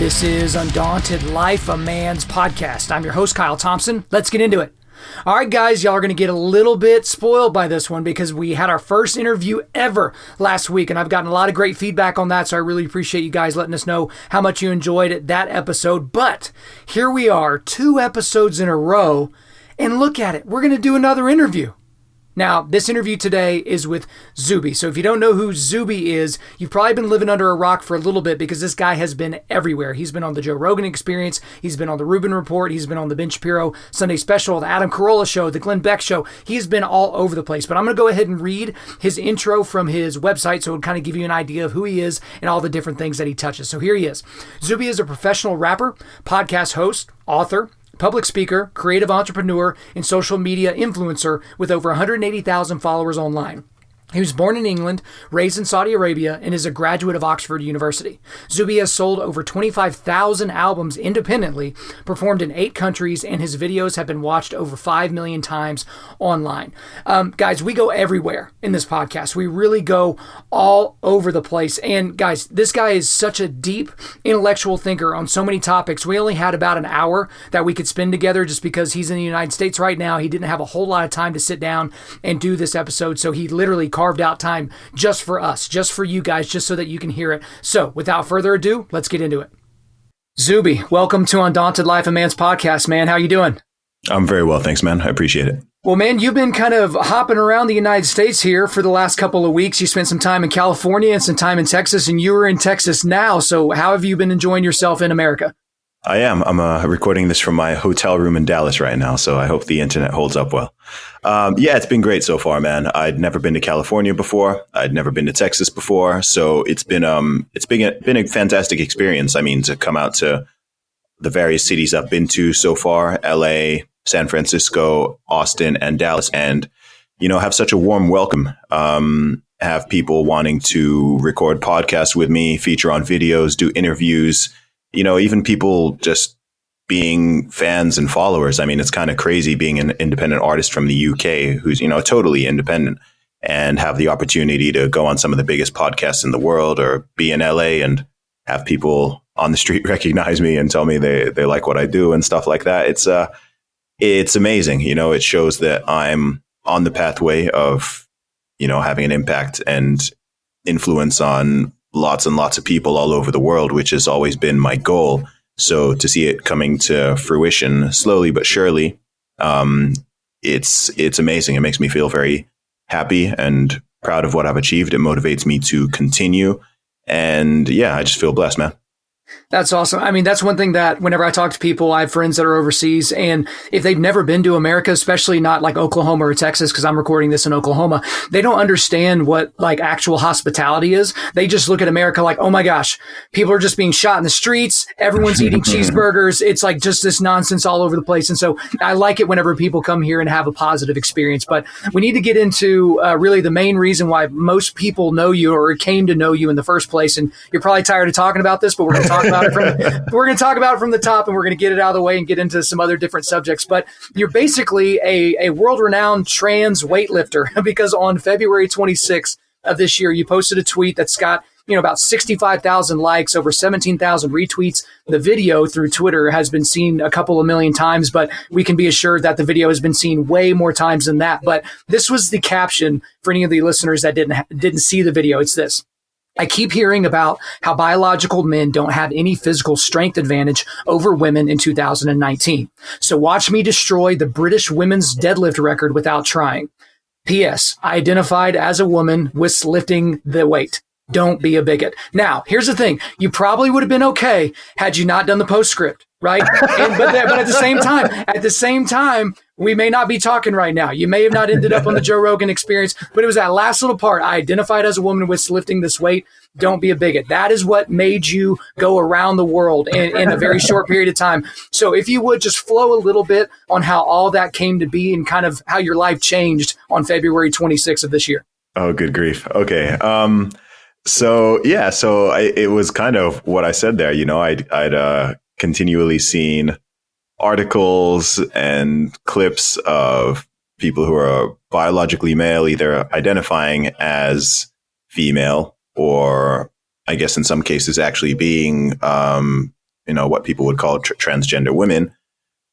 This is Undaunted.Life, a man's podcast. I'm your host, Kyle Thompson. Let's get into it. All right, guys, y'all are going to get a little bit spoiled by this one because we had our first interview ever last week, and I've gotten a lot of great feedback on that, so I really appreciate you guys letting us know how much you enjoyed that episode. But here we are, 2 episodes in a row, and look at it. We're going to do another interview. Now, this interview today is with Zuby. So if you don't know who Zuby is, you've probably been living under a rock for a little bit because this guy has been everywhere. He's been on the Joe Rogan Experience. He's been on the Rubin Report. He's been on the Ben Shapiro Sunday Special, the Adam Carolla Show, the Glenn Beck Show. He's been all over the place. But I'm going to go ahead and read his intro from his website so it'll kind of give you an idea of who he is and all the different things that he touches. So here he is. Zuby is a professional rapper, podcast host, author, public speaker, creative entrepreneur, and social media influencer with over 180,000 followers online. He was born in England, raised in Saudi Arabia, and is a graduate of Oxford University. Zuby has sold over 25,000 albums independently, performed in 8 countries, and his videos have been watched over 5 million times online. Guys, we go everywhere in this podcast. We really go all over the place. And guys, this guy is such a deep intellectual thinker on so many topics. We only had about an hour that we could spend together just because he's in the United States right now. He didn't have a whole lot of time to sit down and do this episode, so he literally carved out time just for us, just for you guys, just so that you can hear it. So without further ado, let's get into it. Zuby, welcome to Undaunted.Life, a man's podcast, man. How you doing? I'm very well, thanks, man. I appreciate it. Well, man, you've been kind of hopping around the United States here for the last couple of weeks. You spent some time in California and some time in Texas, and you're in Texas now. So how have you been enjoying yourself in America? I am. I'm recording this from my hotel room in Dallas right now, so I hope the internet holds up well. Yeah, it's been great so far, man. I'd never been to California before. I'd never been to Texas before, so it's been a fantastic experience. I mean, to come out to the various cities I've been to so far, LA, San Francisco, Austin, and Dallas, and have such a warm welcome. Have people wanting to record podcasts with me, feature on videos, do interviews. Even people just being fans and followers. I mean, it's kind of crazy being an independent artist from the UK who's, totally independent and have the opportunity to go on some of the biggest podcasts in the world or be in LA and have people on the street recognize me and tell me they like what I do and stuff like that. It's amazing. It shows that I'm on the pathway of, having an impact and influence on lots and lots of people all over the world, which has always been my goal. So to see it coming to fruition slowly but surely, it's amazing. It makes me feel very happy and proud of what I've achieved. It motivates me to continue. And yeah, I just feel blessed, man. That's awesome. I mean, that's one thing that whenever I talk to people, I have friends that are overseas, and if they've never been to America, especially not like Oklahoma or Texas, because I'm recording this in Oklahoma, they don't understand what like actual hospitality is. They just look at America like, oh my gosh, people are just being shot in the streets. Everyone's eating cheeseburgers. It's like just this nonsense all over the place. And so I like it whenever people come here and have a positive experience. But we need to get into really the main reason why most people know you or came to know you in the first place. And you're probably tired of talking about this, but we're going to talk about it we're going to talk about it from the top, and we're going to get it out of the way and get into some other different subjects. But you're basically a world-renowned trans weightlifter because on February 26th of this year, you posted a tweet that's got about 65,000 likes, over 17,000 retweets. The video through Twitter has been seen a couple of million times, but we can be assured that the video has been seen way more times than that. But this was the caption for any of the listeners that didn't see the video. It's this: I keep hearing about how biological men don't have any physical strength advantage over women in 2019. So watch me destroy the British women's deadlift record without trying. P.S. I identified as a woman with lifting the weight. Don't be a bigot. Now, here's the thing. You probably would have been okay had you not done the postscript, right? But at the same time, we may not be talking right now. You may have not ended up on the Joe Rogan Experience, but it was that last little part. I identified as a woman with lifting this weight. Don't be a bigot. That is what made you go around the world in a very short period of time. So if you would just flow a little bit on how all that came to be and kind of how your life changed on February 26th of this year. Oh, good grief. Okay. It was kind of what I said there. I'd continually seen articles and clips of people who are biologically male, either identifying as female or I guess in some cases actually being what people would call transgender women,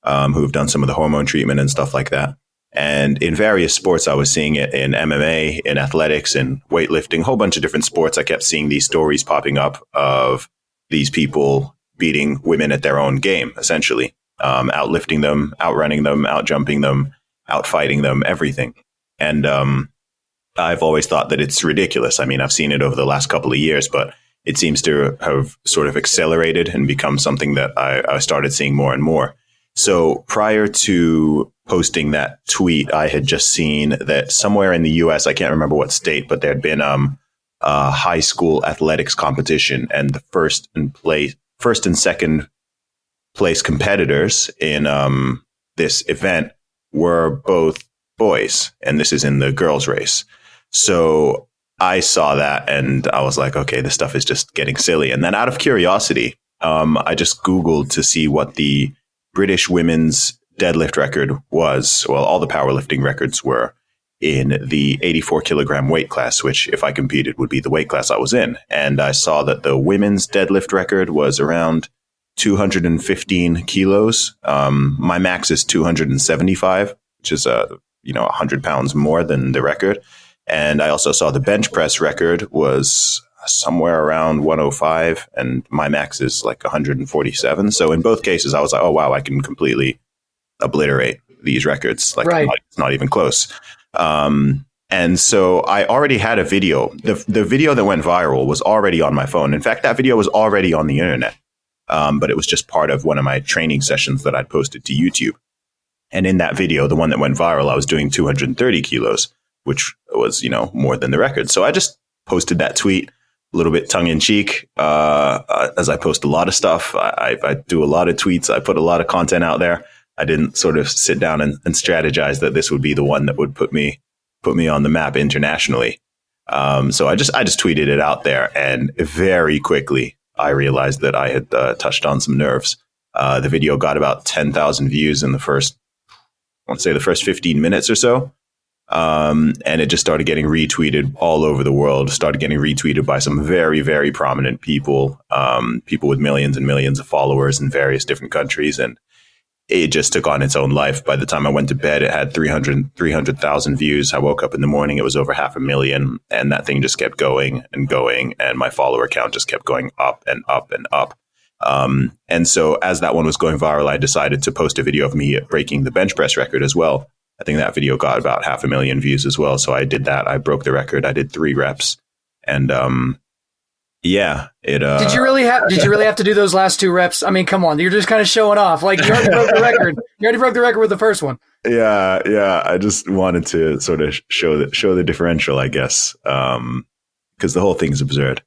who've done some of the hormone treatment and stuff like that. And in various sports, I was seeing it in MMA, in athletics, in weightlifting, a whole bunch of different sports. I kept seeing these stories popping up of these people beating women at their own game, essentially, outlifting them, outrunning them, outjumping them, outfighting them, everything. And I've always thought that it's ridiculous. I mean, I've seen it over the last couple of years, but it seems to have sort of accelerated and become something that I started seeing more and more. So prior to posting that tweet, I had just seen that somewhere in the US, I can't remember what state, but there had been a high school athletics competition, and the first and second place competitors in this event were both boys, and this is in the girls' race. So I saw that and I was like, okay, this stuff is just getting silly. And then out of curiosity, I just Googled to see what the British women's deadlift record was. Well, all the powerlifting records were in the 84 kilogram weight class, which if I competed would be the weight class I was in. And I saw that the women's deadlift record was around 215 kilos. My max is 275, which is 100 pounds more than the record. And I also saw the bench press record was somewhere around 105, and my max is like 147. So in both cases, I was like, oh, wow, I can completely obliterate these records. Like, right. It's not even close. And so I already had a video. The video that went viral was already on my phone. In fact, that video was already on the internet. But it was just part of one of my training sessions that I'd posted to YouTube. And in that video, the one that went viral, I was doing 230 kilos, which was, more than the record. So I just posted that tweet a little bit tongue in cheek, as I post a lot of stuff. I do a lot of tweets. I put a lot of content out there. I didn't sort of sit down and strategize that this would be the one that would put me on the map internationally. So I just tweeted it out there, and very quickly I realized that I had touched on some nerves. The video got about 10,000 views in the first 15 minutes or so. And it just started getting retweeted all over the world, started getting retweeted by some very, very prominent people, people with millions and millions of followers in various different countries. And it just took on its own life. By the time I went to bed, it had 300,000 views. I woke up in the morning, it was over 500,000. And that thing just kept going and going. And my follower count just kept going up and up and up. And so as that one was going viral, I decided to post a video of me breaking the bench press record as well. I think that video got about 500,000 views as well. So I did that. I broke the record. I did 3 reps. And yeah, it Did you really have to do those last 2 reps? I mean, come on, you're just kind of showing off. Like, you already broke the record. You already broke the record with the first one. Yeah. I just wanted to sort of show the differential, I guess. Because the whole thing is absurd.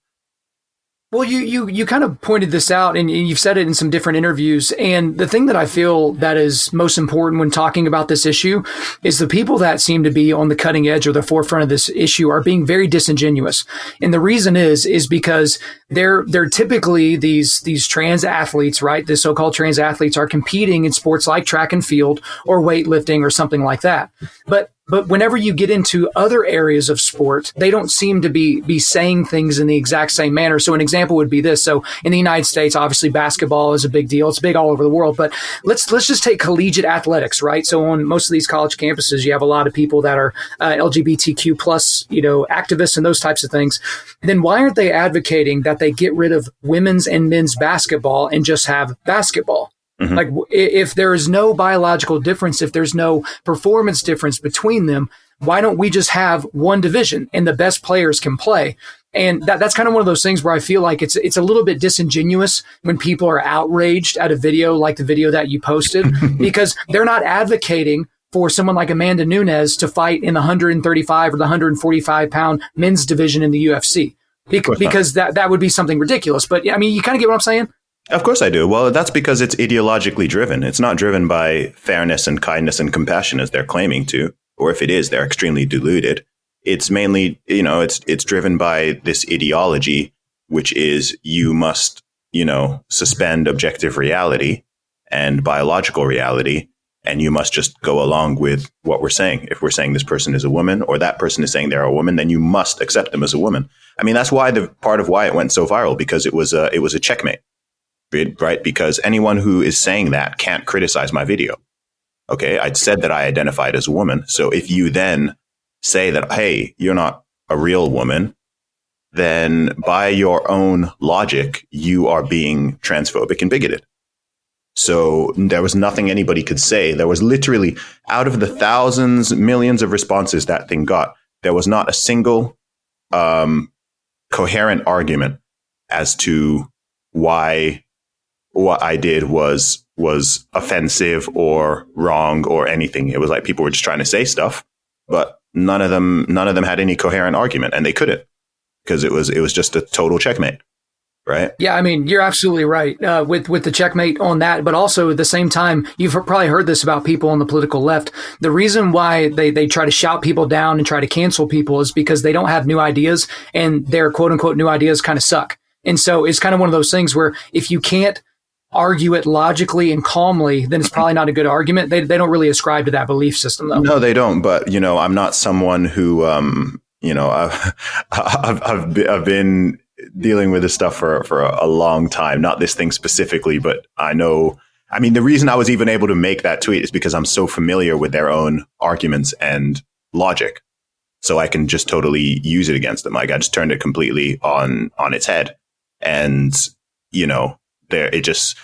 Well, you kind of pointed this out, and you've said it in some different interviews. And the thing that I feel that is most important when talking about this issue is the people that seem to be on the cutting edge or the forefront of this issue are being very disingenuous. And the reason is because they're typically these trans athletes, right? The so-called trans athletes are competing in sports like track and field or weightlifting or something like that. But whenever you get into other areas of sport, they don't seem to be saying things in the exact same manner. So an example would be this. So in the United States, obviously basketball is a big deal. It's big all over the world. But let's just take collegiate athletics, right? So on most of these college campuses, you have a lot of people that are LGBTQ plus, activists and those types of things. Then why aren't they advocating that they get rid of women's and men's basketball and just have basketball? Mm-hmm. Like, if there is no biological difference, if there's no performance difference between them, why don't we just have one division and the best players can play? And that's kind of one of those things where I feel like it's a little bit disingenuous when people are outraged at a video like the video that you posted, because they're not advocating for someone like Amanda Nunes to fight in the 135 or the 145 pound men's division in the UFC, because that would be something ridiculous. But I mean, you kind of get what I'm saying? Of course I do. Well, that's because it's ideologically driven. It's not driven by fairness and kindness and compassion as they're claiming to, or if it is, they're extremely diluted. It's mainly, it's driven by this ideology, which is you must, suspend objective reality and biological reality, and you must just go along with what we're saying. If we're saying this person is a woman or that person is saying they're a woman, then you must accept them as a woman. I mean, that's why part of why it went so viral, because it was a checkmate. right? Because anyone who is saying that can't criticize my video. Okay, I'd said that I identified as a woman. So if you then say that, hey, you're not a real woman, then by your own logic, you are being transphobic and bigoted. So there was nothing anybody could say. There was literally, out of the thousands, millions of responses that thing got, there was not a single coherent argument as to why what I did was offensive or wrong or anything. It was like people were just trying to say stuff, but none of them had any coherent argument, and they couldn't, because it was just a total checkmate. Right. Yeah, I mean, you're absolutely right with the checkmate on that. But also at the same time, you've probably heard this about people on the political left. The reason why they try to shout people down and try to cancel people is because they don't have new ideas, and their quote unquote new ideas kind of suck. And so it's kind of one of those things where if you can't argue it logically and calmly, then it's probably not a good argument. They don't really ascribe to that belief system, though. No, they don't. But, I'm not someone who, I've been dealing with this stuff for a long time, not this thing specifically, but I know, I mean, the reason I was even able to make that tweet is because I'm so familiar with their own arguments and logic. So I can just totally use it against them. Like, I just turned it completely on its head. And, it just,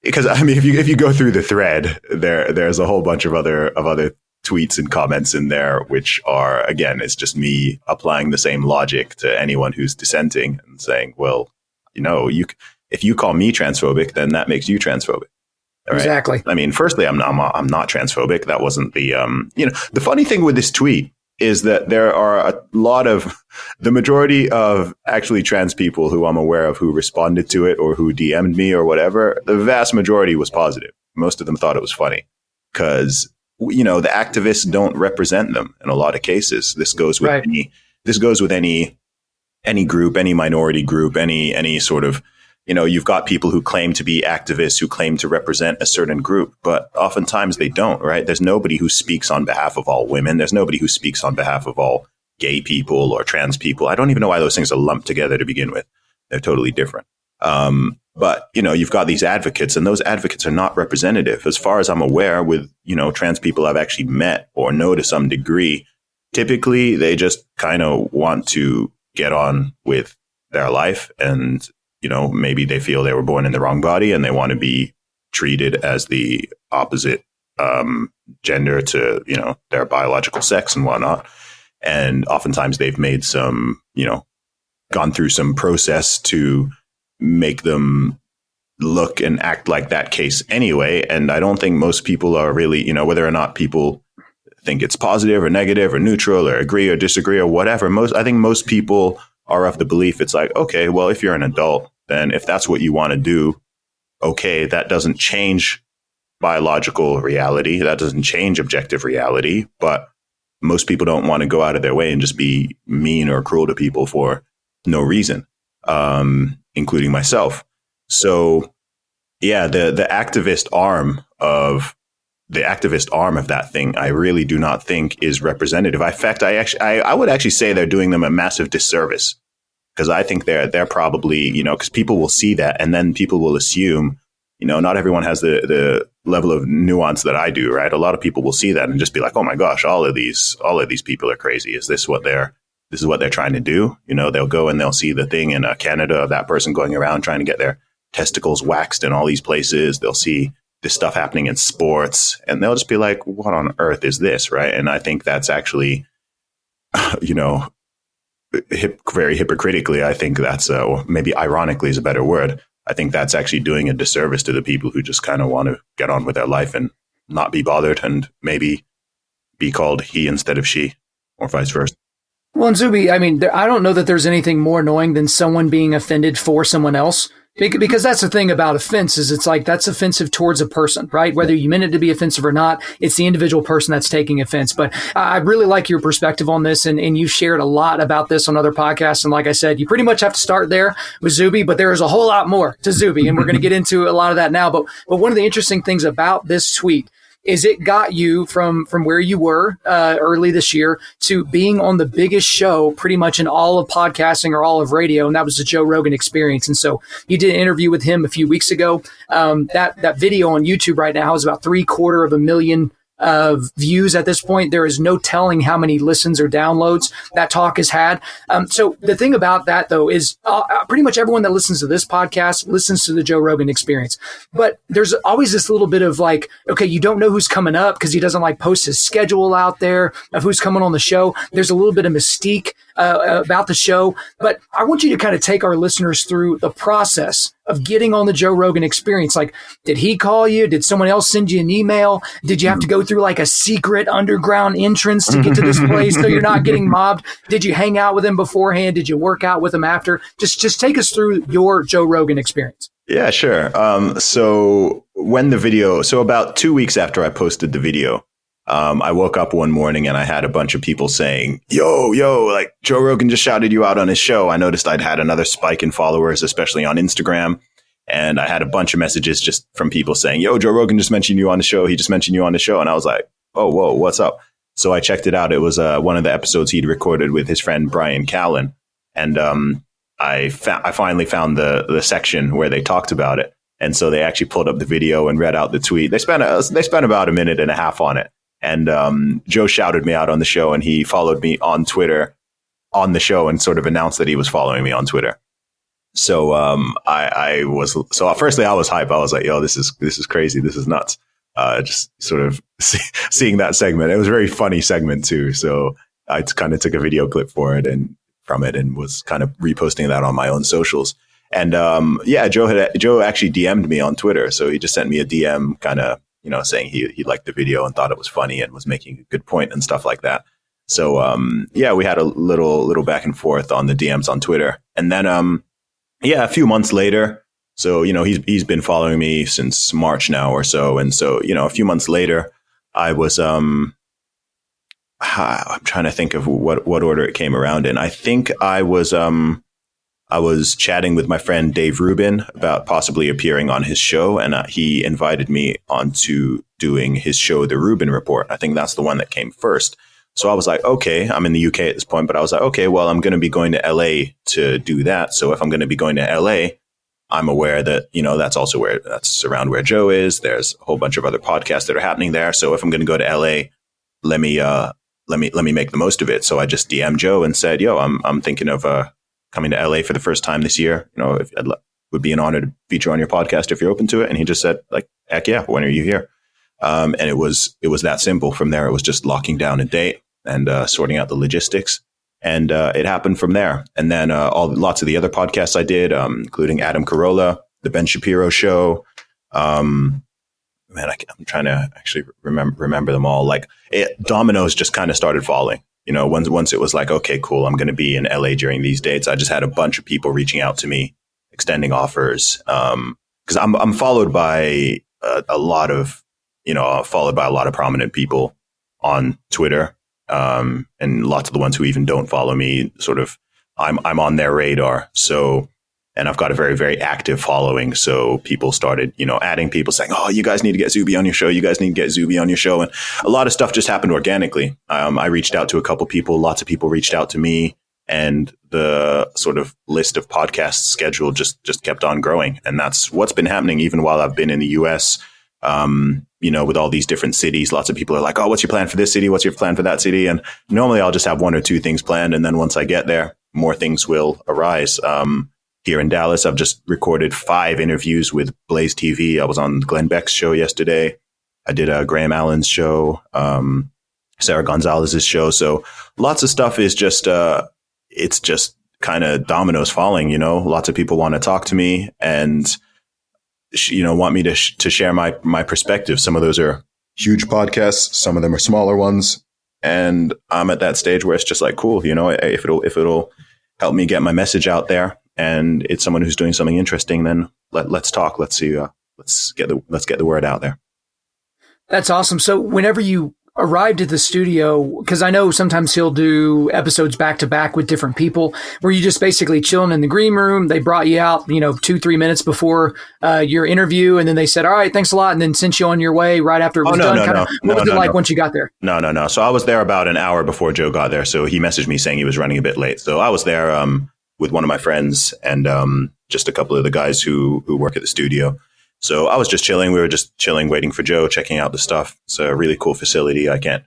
because I mean, if you go through the thread, there's a whole bunch of other tweets and comments in there, which are, again, it's just me applying the same logic to anyone who's dissenting and saying, well, if you call me transphobic, then that makes you transphobic. Right? Exactly. I mean, firstly, I'm not transphobic. That wasn't the, the funny thing with this tweet is that there are the majority of actually trans people who I'm aware of who responded to it or who DM'd me or whatever, the vast majority was positive. Most of them thought it was funny because the activists don't represent them in a lot of cases. This goes with any group, any minority group, any sort of, you've got people who claim to be activists, who claim to represent a certain group, but oftentimes they don't, right? There's nobody who speaks on behalf of all women. There's nobody who speaks on behalf of all gay people or trans people. I don't even know why those things are lumped together to begin with. They're totally different. But, you've got these advocates, and those advocates are not representative. As far as I'm aware, with, trans people I've actually met or know to some degree, typically they just kind of want to get on with their life. And, maybe they feel they were born in the wrong body and they want to be treated as the opposite gender to, their biological sex and whatnot. And oftentimes they've made some, gone through some process to make them look and act like that case anyway. And I don't think most people are really, whether or not people think it's positive or negative or neutral or agree or disagree or whatever. I think most people are of the belief it's like, okay, well, if you're an adult, then if that's what you want to do, okay, that doesn't change biological reality. That doesn't change objective reality. But most people don't want to go out of their way and just be mean or cruel to people for no reason. Including myself. So yeah, the activist arm of that thing, I really do not think is representative. In fact, I would actually say they're doing them a massive disservice, because I think they're probably, because people will see that and then people will assume, not everyone has the level of nuance that I do, right? A lot of people will see that and just be like, oh my gosh, all of these people are crazy. Is this what they're trying to do? They'll go and they'll see the thing in Canada of that person going around trying to get their testicles waxed in all these places. They'll see this stuff happening in sports and they'll just be like, what on earth is this? Right. And I think that's actually, very hypocritically, I think that's, or maybe ironically is a better word. I think that's actually doing a disservice to the people who just kind of want to get on with their life and not be bothered and maybe be called he instead of she or vice versa. Well, and Zuby, I mean, I don't know that there's anything more annoying than someone being offended for someone else. Because that's the thing about offense is it's like that's offensive towards a person, right? Whether you meant it to be offensive or not, it's the individual person that's taking offense. But I really like your perspective on this, and you've shared a lot about this on other podcasts. And like I said, you pretty much have to start there with Zuby, but there is a whole lot more to Zuby, and we're going to get into a lot of that now. But one of the interesting things about this tweet is it got you from where you were early this year to being on the biggest show pretty much in all of podcasting or all of radio, and that was the Joe Rogan Experience. And so you did an interview with him a few weeks ago. That video on YouTube right now is about 750,000 views at this point. There is no telling how many listens or downloads that talk has had. So the thing about that, though, is pretty much everyone that listens to this podcast listens to the Joe Rogan Experience. But there's always this little bit of like, okay, you don't know who's coming up because he doesn't like post his schedule out there of who's coming on the show. There's a little bit of mystique about the show. But I want you to kind of take our listeners through the process of getting on the Joe Rogan Experience. Like, did he call you? Did someone else send you an email? Did you have to go through like a secret underground entrance to get to this place so you're not getting mobbed? Did you hang out with him beforehand? Did you work out with him after? Just take us through your Joe Rogan Experience. Yeah, sure. So about 2 weeks after I posted the video, I woke up one morning and I had a bunch of people saying, yo, like Joe Rogan just shouted you out on his show. I noticed I'd had another spike in followers, especially on Instagram. And I had a bunch of messages just from people saying, yo, Joe Rogan just mentioned you on the show. He just mentioned you on the show. And I was like, oh, whoa, what's up? So I checked it out. It was one of the episodes he'd recorded with his friend Brian Callen. And I finally found the section where they talked about it. And so they actually pulled up the video and read out the tweet. They spent about a minute and a half on it. And Joe shouted me out on the show, and he followed me on Twitter on the show and sort of announced that he was following me on Twitter. So firstly I was hype. I was like, yo, this is crazy. This is nuts. Just sort of seeing that segment. It was a very funny segment too. So I kind of took a video clip for it and was kind of reposting that on my own socials. And Joe actually DM'd me on Twitter. So he just sent me a DM kind of, saying he liked the video and thought it was funny and was making a good point and stuff like that. So, we had a little back and forth on the DMs on Twitter. And then, a few months later, so, he's been following me since March now or so. And so, a few months later, I was, I'm trying to think of what order it came around in. I think I was chatting with my friend Dave Rubin about possibly appearing on his show, and he invited me onto doing his show, The Rubin Report. I think that's the one that came first. So I was like, okay, I'm in the UK at this point, but I was like, okay, well, I'm going to be going to LA to do that. So if I'm going to be going to LA, I'm aware that, that's around where Joe is. There's a whole bunch of other podcasts that are happening there. So if I'm going to go to LA, let me make the most of it. So I just DM'd Joe and said, yo, I'm thinking of coming to LA for the first time this year. It would be an honor to feature on your podcast if you're open to it. And he just said, like, heck yeah, when are you here? And it was that simple. From there, it was just locking down a date and sorting out the logistics. And it happened from there. And then lots of the other podcasts I did, including Adam Carolla, The Ben Shapiro Show. I'm trying to actually remember them all. Like dominoes just kind of started falling. Once it was like, okay, cool, I'm going to be in LA during these dates. I just had a bunch of people reaching out to me, extending offers. Because I'm followed by a lot of prominent people on Twitter, and lots of the ones who even don't follow me. Sort of, I'm on their radar. So, and I've got a very, very active following. So people started, adding people saying, oh, you guys need to get Zuby on your show. You guys need to get Zuby on your show. And a lot of stuff just happened organically. I reached out to a couple people. Lots of people reached out to me. And the sort of list of podcasts schedule just kept on growing. And that's what's been happening even while I've been in the US. With all these different cities, lots of people are like, oh, what's your plan for this city? What's your plan for that city? And normally I'll just have one or two things planned. And then once I get there, more things will arise. Here in Dallas, I've just recorded 5 interviews with Blaze TV. I was on Glenn Beck's show yesterday. I did Graham Allen's show, Sarah Gonzalez's show. So lots of stuff is just, it's just kind of dominoes falling, Lots of people want to talk to me and, want me to share my perspective. Some of those are huge podcasts. Some of them are smaller ones. And I'm at that stage where it's just like, cool, if it'll help me get my message out there, and it's someone who's doing something interesting, then let's talk. Let's see. Let's get the word out there. That's awesome. So whenever you arrived at the studio, because I know sometimes he'll do episodes back to back with different people, were you just basically chilling in the green room? They brought you out, 2-3 minutes before your interview, and then they said, "All right, thanks a lot," and then sent you on your way right after it was done. What was it like once you got there? No. So I was there about an hour before Joe got there. So he messaged me saying he was running a bit late. So I was there with one of my friends and just a couple of the guys who work at the studio. So I was just chilling. We were just chilling, waiting for Joe, checking out the stuff. It's a really cool facility. I can't,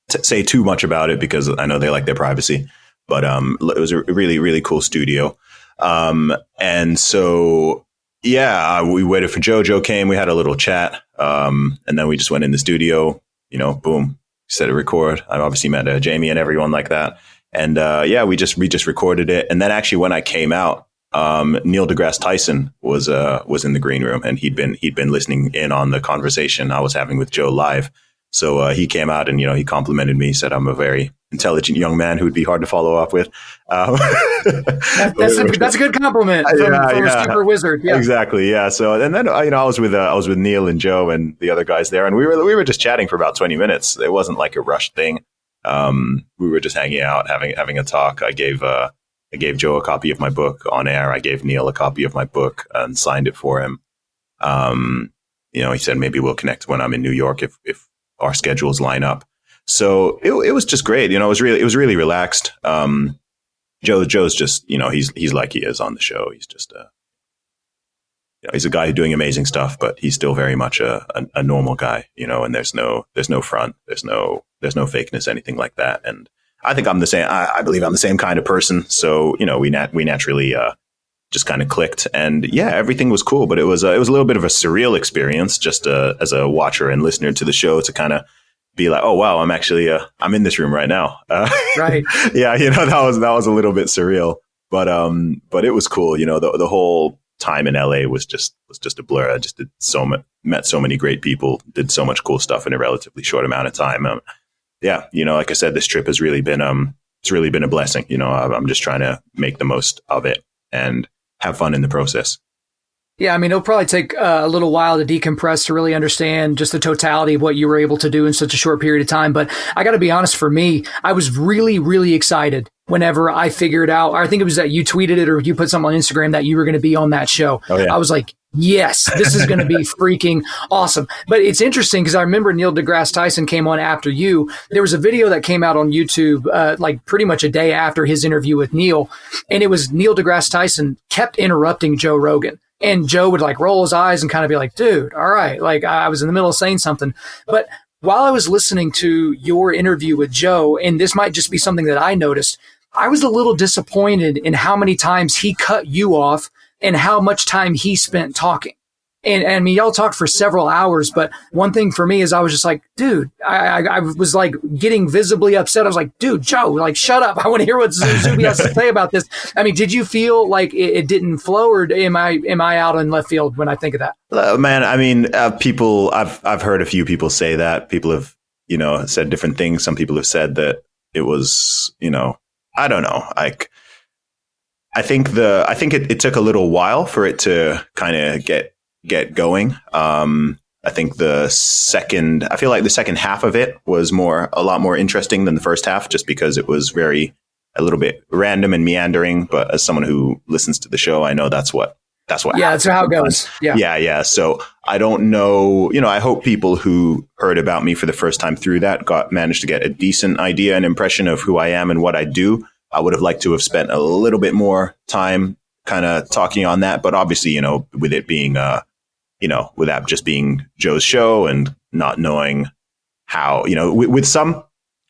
say too much about it because I know they like their privacy. But it was a really, really cool studio. And so, we waited for Joe. Joe came. We had a little chat. And then we just went in the studio, boom, set a record. I obviously met Jamie and everyone like that. And we just recorded it. And then actually when I came out, Neil deGrasse Tyson was in the green room, and he'd been listening in on the conversation I was having with Joe live. So he came out and he complimented me, said I'm a very intelligent young man who would be hard to follow up with. That's a good compliment from a super wizard. Yeah, exactly. Yeah. So and then I was with Neil and Joe and the other guys there, and we were just chatting for about 20 minutes. It wasn't like a rushed thing. We were just hanging out, having a talk. I gave Joe a copy of my book on air. I gave Neil a copy of my book and signed it for him. He said maybe we'll connect when I'm in New York if our schedules line up. So it was just great. It was really relaxed. Joe's just, he's like he is on the show. He's just he's a guy who's doing amazing stuff, but he's still very much a normal guy, and there's no front, there's no fakeness, anything like that. And I think I'm the same. I believe I'm the same kind of person. So, we naturally just kind of clicked, and everything was cool. But it was a little bit of a surreal experience, just as a watcher and listener to the show, to kind of be like, oh wow, I'm actually I'm in this room right now. Right. That was a little bit surreal, but it was cool. The whole time in LA was just a blur. I just met so many great people, did so much cool stuff in a relatively short amount of time. Like I said, this trip has really been it's really been a blessing. I'm just trying to make the most of it and have fun in the process. Yeah, it'll probably take a little while to decompress to really understand just the totality of what you were able to do in such a short period of time. But I got to be honest, for me, I was really, really excited whenever I figured out, or I think it was that you tweeted it or you put something on Instagram that you were going to be on that show. Oh, yeah. I was like, yes, this is going to be freaking awesome. But it's interesting because I remember Neil deGrasse Tyson came on after you. There was a video that came out on YouTube, like pretty much a day after his interview with Neil. And it was Neil deGrasse Tyson kept interrupting Joe Rogan. And Joe would like roll his eyes and kind of be like, dude, all right. Like I was in the middle of saying something. But while I was listening to your interview with Joe, and this might just be something that I noticed, I was a little disappointed in how many times he cut you off and how much time he spent talking. And y'all talked for several hours, but one thing for me is I was just like, dude, I was like getting visibly upset. I was like, dude, Joe, like, shut up. I want to hear what Zuby has to say about this. Did you feel like it didn't flow, or am I out in left field when I think of that? Man, people, I've heard a few people say that. People have, said different things. Some people have said that it was, I don't know. Like, I think it took a little while for it to kind of get going. I think I feel like the second half of it was a lot more interesting than the first half, just because it was a little bit random and meandering. But as someone who listens to the show, I know that's what. Yeah, that's how it goes. Yeah. So I don't know. I hope people who heard about me for the first time through that managed to get a decent idea and impression of who I am and what I do. I would have liked to have spent a little bit more time kind of talking on that, but obviously, with it being with that just being Joe's show and not knowing how, with some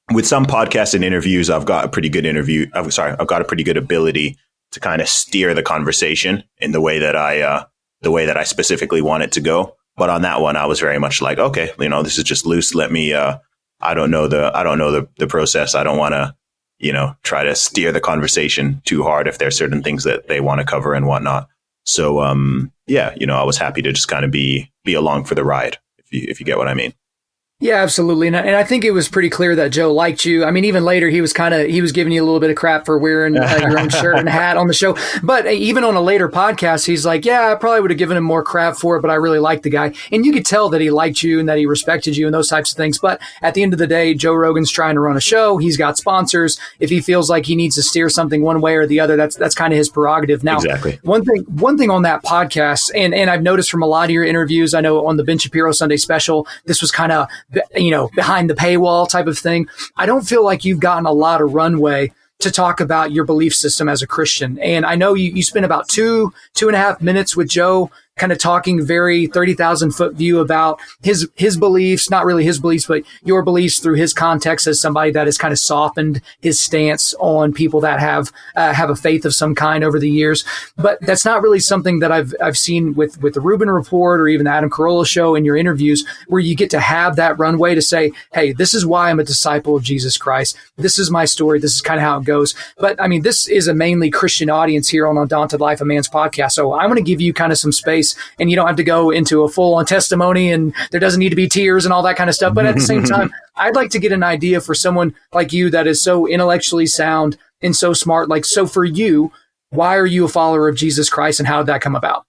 podcasts and interviews, I've got a pretty good ability to kind of steer the conversation in the way that I specifically want it to go. But on that one, I was very much like, okay, this is just loose. Let me, I don't know the process. I don't want to, try to steer the conversation too hard if there's certain things that they want to cover and whatnot. So, I was happy to just kind of be along for the ride, if you get what I mean. Yeah, absolutely. And I think it was pretty clear that Joe liked you. I mean, even later, he was giving you a little bit of crap for wearing your own shirt and hat on the show. But even on a later podcast, he's like, yeah, I probably would have given him more crap for it, but I really liked the guy. And you could tell that he liked you and that he respected you and those types of things. But at the end of the day, Joe Rogan's trying to run a show. He's got sponsors. If he feels like he needs to steer something one way or the other, that's kind of his prerogative. Now, Exactly. one thing on that podcast, and I've noticed from a lot of your interviews, I know on the Ben Shapiro Sunday special, this was kind of, behind the paywall type of thing. I don't feel like you've gotten a lot of runway to talk about your belief system as a Christian. And I know you spent about 2.5 minutes with Joe kind of talking very 30,000 foot view about his beliefs, not really his beliefs, but your beliefs through his context as somebody that has kind of softened his stance on people that have a faith of some kind over the years. But that's not really something that I've seen with the Rubin Report or even the Adam Carolla show in your interviews, where you get to have that runway to say, hey, this is why I'm a disciple of Jesus Christ. This is my story. This is kind of how it goes. But I mean, this is a mainly Christian audience here on Undaunted.Life, a man's podcast. So I'm going to give you kind of some space, and you don't have to go into a full on testimony, and there doesn't need to be tears and all that kind of stuff. But at the same time, I'd like to get an idea for someone like you that is so intellectually sound and so smart. Like, so for you, why are you a follower of Jesus Christ, and how did that come about?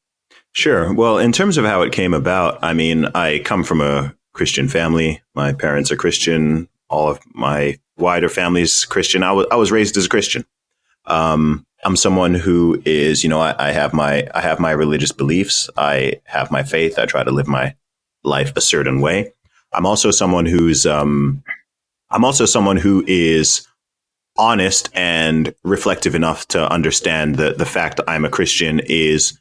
Sure. Well, in terms of how it came about, I mean, I come from a Christian family. My parents are Christian. All of my wider family is Christian. I was raised as a Christian. I'm someone who is, I have my religious beliefs. I have my faith. I try to live my life a certain way. I'm also someone who is honest and reflective enough to understand that the fact that I'm a Christian is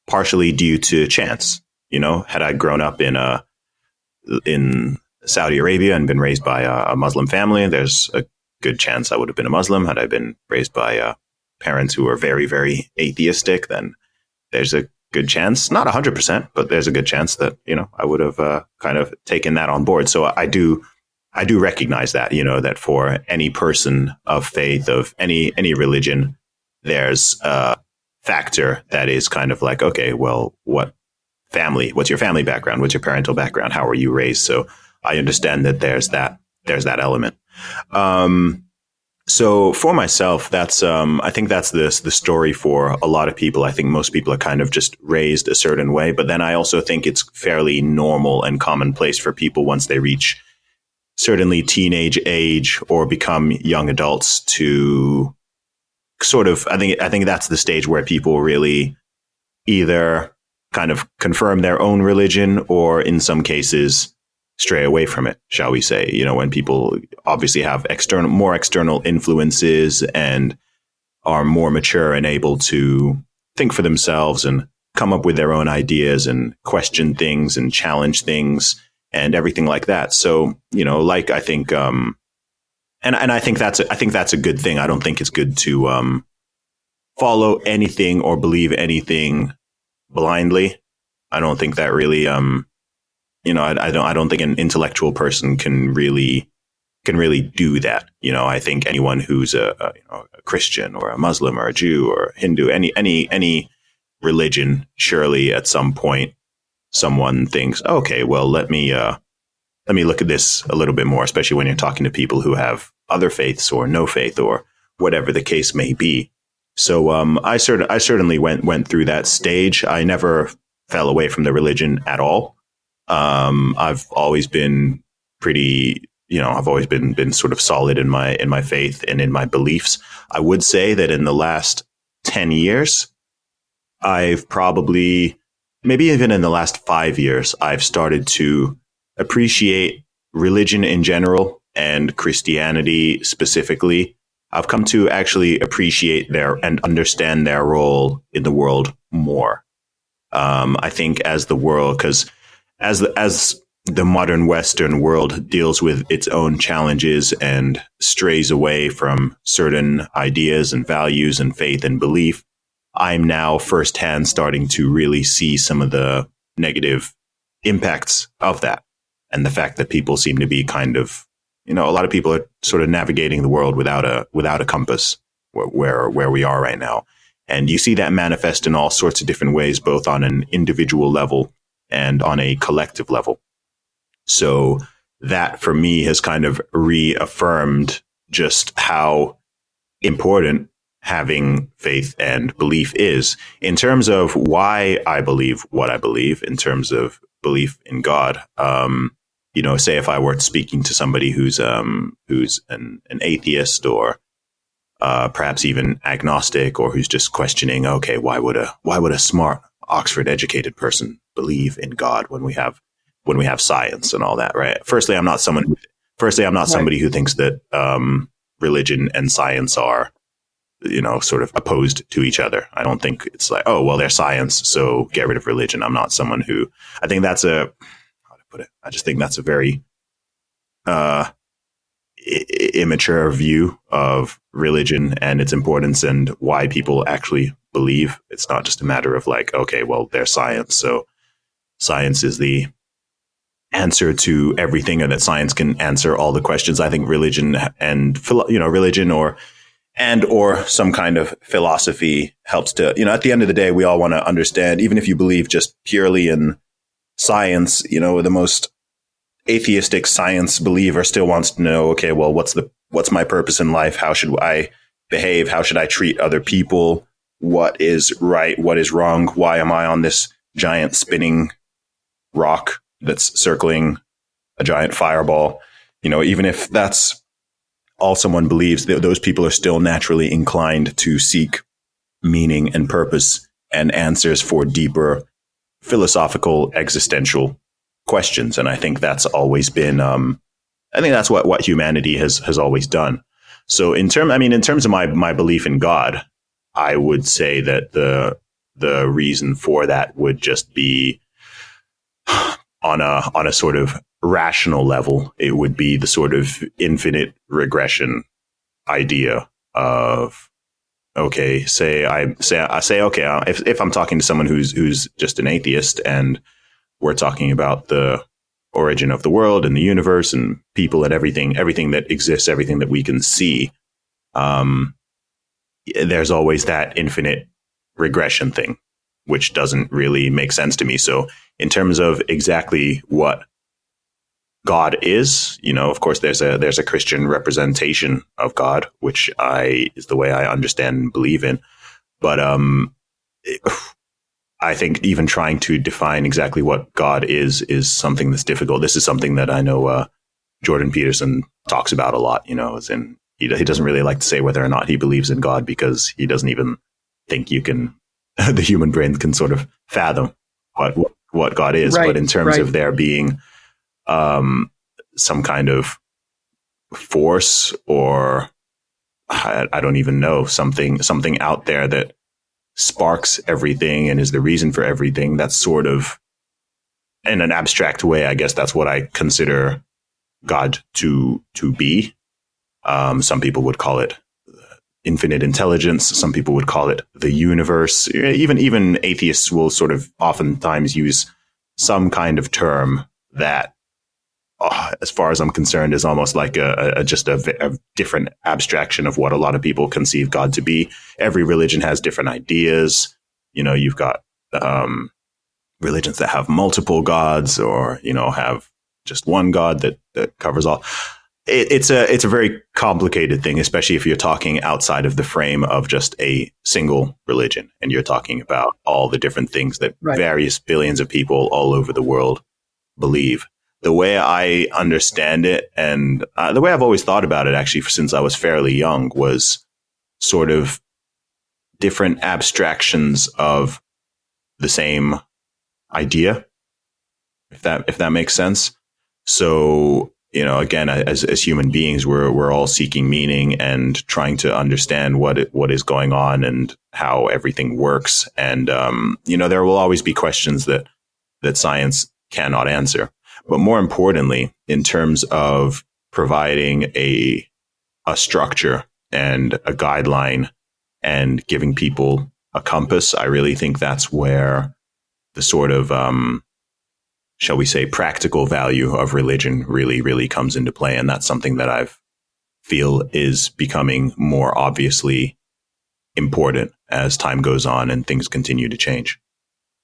partially due to chance. Had I grown up in Saudi Arabia and been raised by a Muslim family, there's a good chance I would have been a Muslim. Had I been raised by parents who are very, very atheistic, then there's a good chance, not 100%, but there's a good chance that, I would have kind of taken that on board. So I do recognize that, that for any person of faith, of any religion, there's a factor that is kind of like, okay, well, what's your family background? What's your parental background? How were you raised? So I understand that there's that element. So for myself, that's I think that's the story for a lot of people. I think most people are kind of just raised a certain way, but then I also think it's fairly normal and commonplace for people once they reach certainly teenage age or become young adults to sort of, I think that's the stage where people really either kind of confirm their own religion or in some cases stray away from it, shall we say, when people obviously have more external influences and are more mature and able to think for themselves and come up with their own ideas and question things and challenge things and everything like that. So, I think, and I think that's a good thing. I don't think it's good to follow anything or believe anything blindly. I don't think that really, I don't think an intellectual person can really do that. I think anyone who's a Christian or a Muslim or a Jew or Hindu, any religion, surely at some point someone thinks, okay, well, let me look at this a little bit more, especially when you're talking to people who have other faiths or no faith or whatever the case may be. So I certainly went through that stage. I never fell away from the religion at all. I've always been I've always been sort of solid in my faith and in my beliefs. I would say that in the last 10 years, I've probably, maybe even in the last 5 years, I've started to appreciate religion in general and Christianity specifically. I've come to actually appreciate and understand their role in the world more. I think as the world, because as the modern Western world deals with its own challenges and strays away from certain ideas and values and faith and belief, I'm now firsthand starting to really see some of the negative impacts of that. And the fact that people seem to be kind of, a lot of people are sort of navigating the world without a compass where we are right now. And you see that manifest in all sorts of different ways, both on an individual level and on a collective level. So that for me has kind of reaffirmed just how important having faith and belief is in terms of why I believe what I believe, in terms of belief in God. Say if I were speaking to somebody who's an atheist, or perhaps even agnostic, or who's just questioning, okay, why would a smart Oxford educated person believe in God when we have science and all that, right? Firstly, I'm not somebody who thinks that religion and science are, sort of opposed to each other. I don't think it's like, oh, well, they're science, so get rid of religion. I'm not someone who, I think that's how to put it. I just think that's a very immature view of religion and its importance and why people actually believe. It's not just a matter of like, okay, well, they're science, so science is the answer to everything, and that science can answer all the questions. I think religion and religion or some kind of philosophy helps to, at the end of the day, we all want to understand, even if you believe just purely in science, the most atheistic science believer still wants to know, okay, well, what's my purpose in life? How should I behave? How should I treat other people? What is right? What is wrong? Why am I on this giant spinning rock that's circling a giant fireball? Even if that's all someone believes, those people are still naturally inclined to seek meaning and purpose and answers for deeper philosophical, existential questions. And I think that's always been, I think that's what humanity has always done. So in terms of my belief in God, I would say that the reason for that would just be on a sort of rational level. It would be the sort of infinite regression idea of, okay, if I'm talking to someone who's just an atheist, and we're talking about the origin of the world and the universe and people and everything that exists, everything that we can see, there's always that infinite regression thing, which doesn't really make sense to me. So in terms of exactly what God is, of course, there's a Christian representation of God, which is the way I understand and believe in. But I think even trying to define exactly what God is something that's difficult. This is something that I know Jordan Peterson talks about a lot. As in he doesn't really like to say whether or not he believes in God, because he doesn't even think the human brain can sort of fathom what God is. Right, but in terms of there being some kind of force, or I don't even know, something out there that sparks everything and is the reason for everything, that's sort of, in an abstract way, I guess that's what I consider God to be. Some people would call it infinite intelligence. Some people would call it the universe. Even atheists will sort of oftentimes use some kind of term that, as far as I'm concerned, is almost like just a different abstraction of what a lot of people conceive God to be. Every religion has different ideas. You've got religions that have multiple gods, or have just one God that covers all. It's a very complicated thing, especially if you're talking outside of the frame of just a single religion, and you're talking about all the different things that various billions of people all over the world believe. The way I understand it, and the way I've always thought about it, actually, since I was fairly young, was sort of different abstractions of the same idea, if that makes sense. So, again, as human beings, we're all seeking meaning and trying to understand what is going on and how everything works. And there will always be questions that science cannot answer. But more importantly, in terms of providing a structure and a guideline and giving people a compass, I really think that's where the sort of, shall we say, practical value of religion really, really comes into play. And that's something that I feel is becoming more obviously important as time goes on and things continue to change.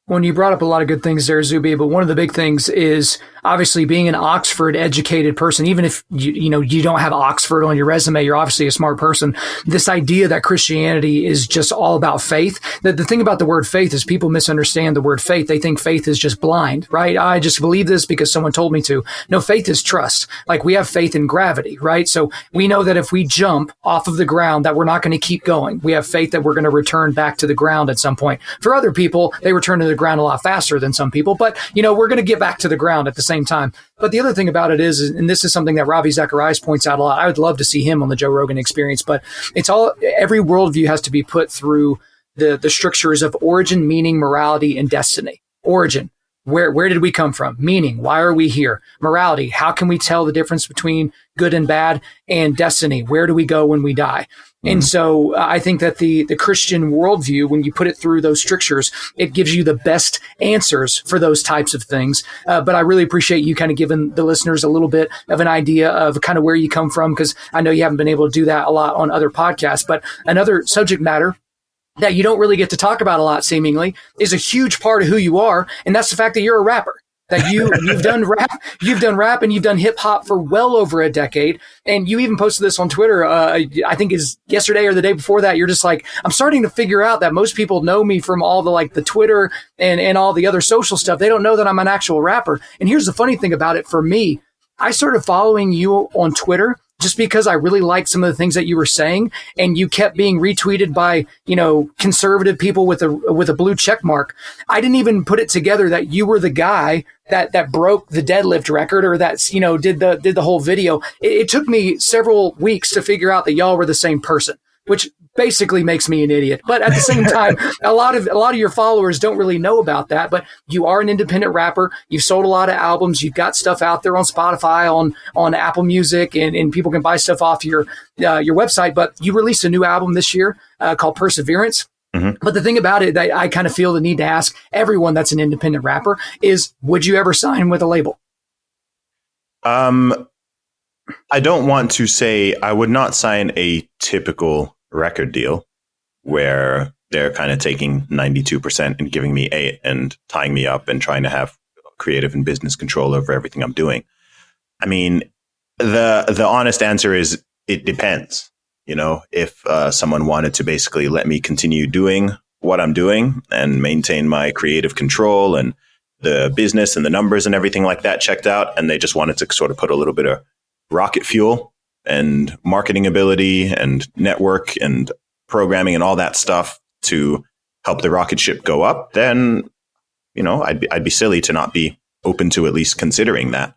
When you brought up a lot of good things there, Zuby, but one of the big things is obviously being an Oxford educated person. Even if you don't have Oxford on your resume, you're obviously a smart person. This idea that Christianity is just all about faith. The thing about the word faith is people misunderstand the word faith. They think faith is just blind, right? I just believe this because someone told me to. No, faith is trust. Like we have faith in gravity, right? So we know that if we jump off of the ground, that we're not going to keep going. We have faith that we're going to return back to the ground at some point. For other people, they return to the ground a lot faster than some people, but we're going to get back to the ground at the same time. But the other thing about it is, and this is something that Ravi Zacharias points out a lot, I would love to see him on the Joe Rogan Experience, but every worldview has to be put through the strictures of origin, meaning, morality, and destiny. Origin. Where did we come from? Meaning, why are we here? Morality, how can we tell the difference between good and bad? And destiny, where do we go when we die? And so I think that the Christian worldview, when you put it through those strictures, it gives you the best answers for those types of things. But I really appreciate you kind of giving the listeners a little bit of an idea of kind of where you come from, because I know you haven't been able to do that a lot on other podcasts. But another subject matter that you don't really get to talk about a lot, seemingly, is a huge part of who you are, and that's the fact that you're a rapper. That you've done rap and you've done hip hop for well over a decade. And you even posted this on Twitter, I think is yesterday or the day before that. You're just like, I'm starting to figure out that most people know me from all the Twitter and all the other social stuff. They don't know that I'm an actual rapper. And here's the funny thing about it for me. I started following you on Twitter just because I really liked some of the things that you were saying, and you kept being retweeted by, conservative people with a blue check mark. I didn't even put it together that you were the guy that broke the deadlift record, or that's, did the whole video. It took me several weeks to figure out that y'all were the same person, which basically makes me an idiot. But at the same time, a lot of your followers don't really know about that. But you are an independent rapper. You've sold a lot of albums. You've got stuff out there on Spotify, on Apple Music, and people can buy stuff off your website. But you released a new album this year called Perseverance. Mm-hmm. But the thing about it that I kind of feel the need to ask everyone that's an independent rapper is, would you ever sign with a label? I don't want to say I would not sign a typical record deal where they're kind of taking 92% and giving me 8 and tying me up and trying to have creative and business control over everything I'm doing. I mean, the honest answer is it depends. If someone wanted to basically let me continue doing what I'm doing and maintain my creative control and the business and the numbers and everything like that checked out, and they just wanted to sort of put a little bit of rocket fuel and marketing ability and network and programming and all that stuff to help the rocket ship go up, then, I'd be silly to not be open to at least considering that.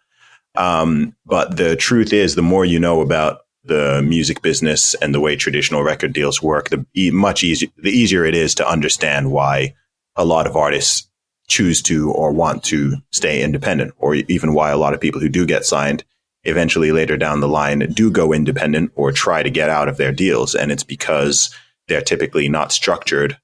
But the truth is, the more you know about the music business and the way traditional record deals work, the easier it is to understand why a lot of artists choose to or want to stay independent, or even why a lot of people who do get signed eventually later down the line do go independent or try to get out of their deals. And it's because they're typically not structured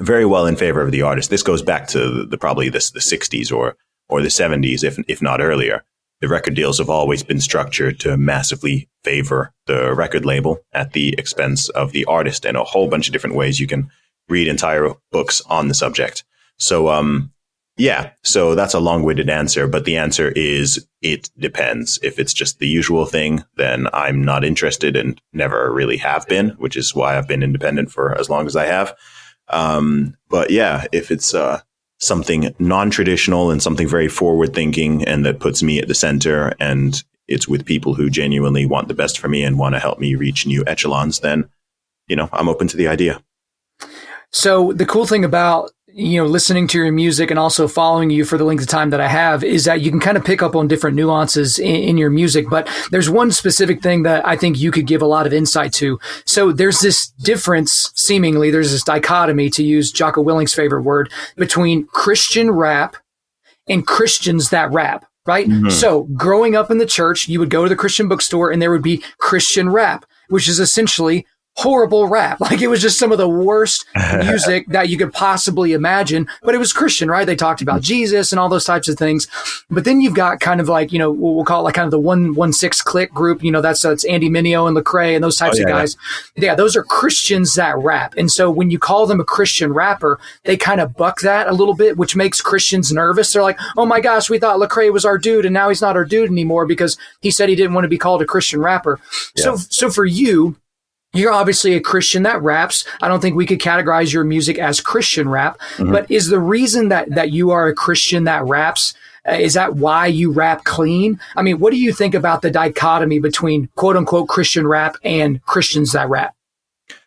very well in favor of the artist. This goes back to probably the 60s or the 70s, if not earlier. The record deals have always been structured to massively favor the record label at the expense of the artist, in a whole bunch of different ways. You can read entire books on the subject. So, so that's a long-winded answer, but the answer is it depends. If it's just the usual thing, then I'm not interested and never really have been, which is why I've been independent for as long as I have. But yeah, if it's something non-traditional and something very forward-thinking and that puts me at the center, and it's with people who genuinely want the best for me and want to help me reach new echelons, then, I'm open to the idea. So the cool thing about listening to your music and also following you for the length of time that I have is that you can kind of pick up on different nuances in your music. But there's one specific thing that I think you could give a lot of insight to. So there's this difference, seemingly, there's this dichotomy, to use Jocko Willink's favorite word, between Christian rap and Christians that rap, right? Mm-hmm. So growing up in the church, you would go to the Christian bookstore and there would be Christian rap, which is essentially horrible rap. Like it was just some of the worst music that you could possibly imagine, but it was Christian, right? They talked about Jesus and all those types of things. But then you've got kind of like, we'll call it like kind of the 116 click group, that's Andy Mineo and Lecrae and those types of guys. Yeah, those are Christians that rap. And so when you call them a Christian rapper, they kind of buck that a little bit, which makes Christians nervous. They're like, oh my gosh, we thought Lecrae was our dude and now he's not our dude anymore because he said he didn't want to be called a Christian rapper. Yeah. So for you, you're obviously a Christian that raps. I don't think we could categorize your music as Christian rap, but is the reason that you are a Christian that raps, is that why you rap clean? I mean, what do you think about the dichotomy between quote unquote Christian rap and Christians that rap?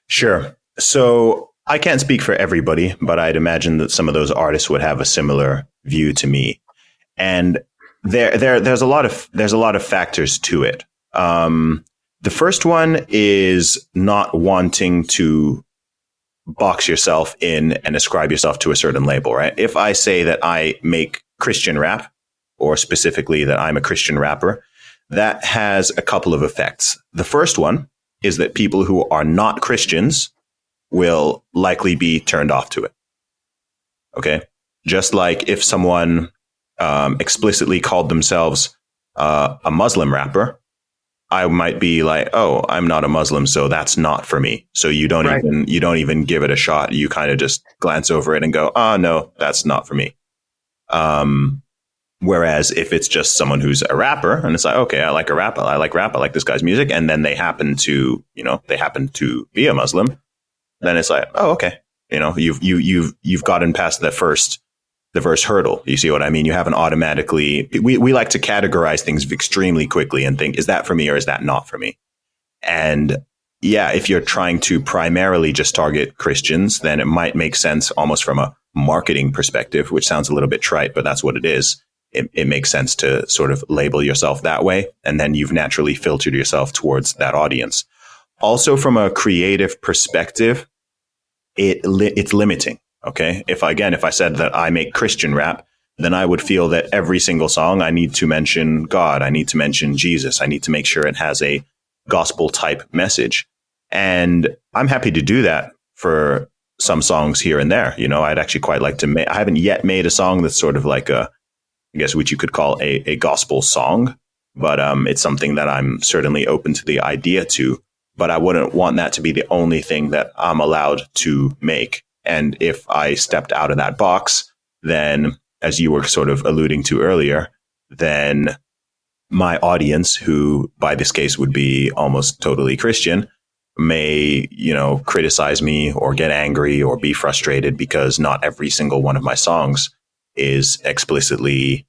Sure. So I can't speak for everybody, but I'd imagine that some of those artists would have a similar view to me. And there's a lot of factors to it. The first one is not wanting to box yourself in and ascribe yourself to a certain label, right? If I say that I make Christian rap, or specifically that I'm a Christian rapper, that has a couple of effects. The first one is that people who are not Christians will likely be turned off to it. Okay? Just like if someone explicitly called themselves a Muslim rapper, I might be like, oh, I'm not a Muslim, so that's not for me. So you don't even give it a shot. You kind of just glance over it and go, oh, no, that's not for me. Whereas if it's just someone who's a rapper and it's like, okay, I like a rapper, I like this guy's music, and then they happen to be a Muslim, then it's like, oh, okay, you've gotten past the first hurdle. You see what I mean? You haven't automatically, we like to categorize things extremely quickly and think, is that for me or is that not for me? And yeah, if you're trying to primarily just target Christians, then it might make sense almost from a marketing perspective, which sounds a little bit trite, but that's what it is. It makes sense to sort of label yourself that way. And then you've naturally filtered yourself towards that audience. Also, from a creative perspective, it's limiting. Okay. If I said that I make Christian rap, then I would feel that every single song I need to mention God. I need to mention Jesus. I need to make sure it has a gospel type message. And I'm happy to do that for some songs here and there. I'd actually quite like to I haven't yet made a song that's sort of like I guess which you could call a gospel song, but it's something that I'm certainly open to the idea to, but I wouldn't want that to be the only thing that I'm allowed to make. And if I stepped out of that box, then, as you were sort of alluding to earlier, then my audience, who by this case would be almost totally Christian, may, criticize me or get angry or be frustrated because not every single one of my songs is explicitly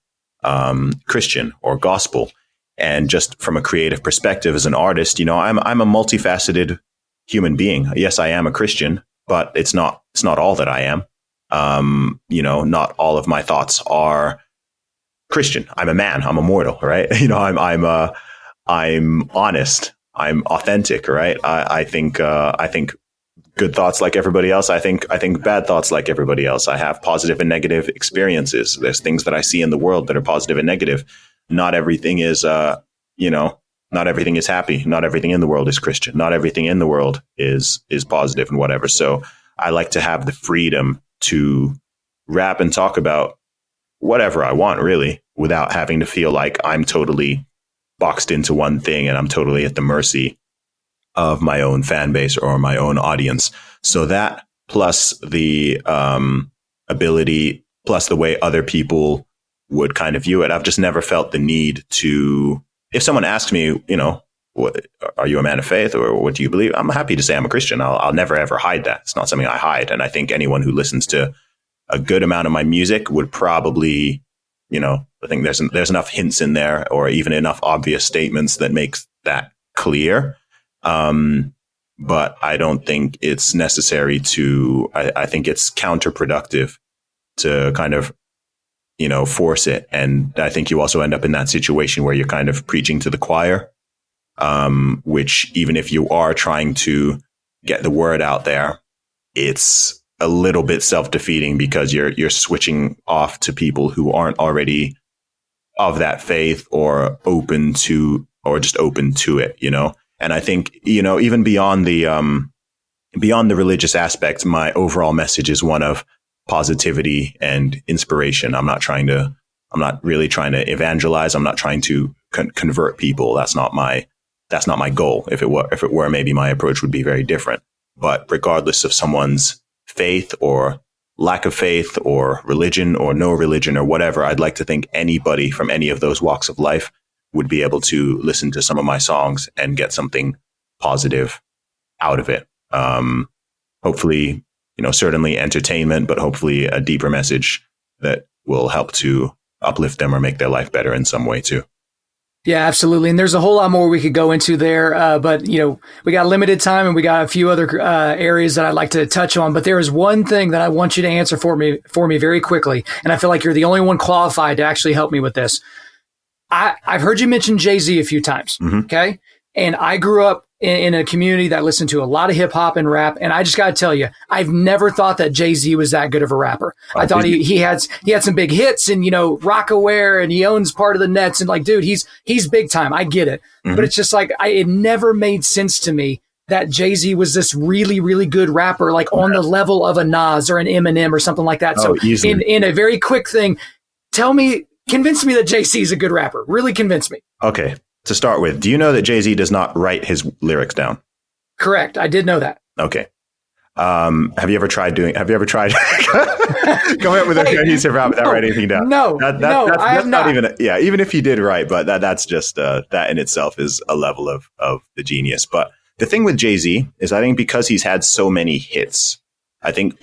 Christian or gospel. And just from a creative perspective as an artist, I'm a multifaceted human being. Yes, I am a Christian, but it's not all that I am. Not all of my thoughts are Christian. I'm a man. I'm a mortal, right? I'm honest. I'm authentic, right? I think good thoughts like everybody else. I think bad thoughts like everybody else. I have positive and negative experiences. There's things that I see in the world that are positive and negative. Not everything is, not everything is happy. Not everything in the world is Christian. Not everything in the world is positive and whatever. So I like to have the freedom to rap and talk about whatever I want, really, without having to feel like I'm totally boxed into one thing and I'm totally at the mercy of my own fan base or my own audience. So that plus the ability, plus the way other people would kind of view it. I've just never felt the need to, if someone asks me, what, are you a man of faith or what do you believe? I'm happy to say I'm a Christian. I'll never, ever hide that. It's not something I hide. And I think anyone who listens to a good amount of my music would probably, I think there's enough hints in there or even enough obvious statements that makes that clear. But I don't think it's necessary to, I think it's counterproductive to kind of, force it. And I think you also end up in that situation where you're kind of preaching to the choir, which even if you are trying to get the word out there, it's a little bit self-defeating because you're switching off to people who aren't already of that faith or just open to it, And I think, even beyond the religious aspect, my overall message is one of positivity and inspiration. I'm not really trying to evangelize. I'm not trying to convert people. That's not my goal. If it were, maybe my approach would be very different. But regardless of someone's faith or lack of faith or religion or no religion or whatever, I'd like to think anybody from any of those walks of life would be able to listen to some of my songs and get something positive out of it. Hopefully, certainly entertainment, but hopefully a deeper message that will help to uplift them or make their life better in some way too. Yeah, absolutely. And there's a whole lot more we could go into there. But, we got limited time and we got a few other areas that I'd like to touch on. But there is one thing that I want you to answer for me very quickly. And I feel like you're the only one qualified to actually help me with this. I've heard you mention Jay-Z a few times. Mm-hmm. Okay. And I grew up in a community that listened to a lot of hip hop and rap. And I just got to tell you, I've never thought that Jay-Z was that good of a rapper. I thought he had some big hits and, Rockaware, and he owns part of the Nets, and dude, he's big time. I get it. Mm-hmm. But it's just it never made sense to me that Jay-Z was this really, really good rapper, on the level of a Nas or an Eminem or something like that. So in a very quick thing, convince me that Jay-Z is a good rapper. Really convince me. Okay. To start with, do you know that Jay-Z does not write his lyrics down? Correct. I did know that. Okay. Have you ever tried coming up with a cohesive rap without writing anything down? No, I have not. Even if you did write, but that's just, that in itself is a level of the genius. But the thing with Jay-Z is I think because he's had so many hits, I think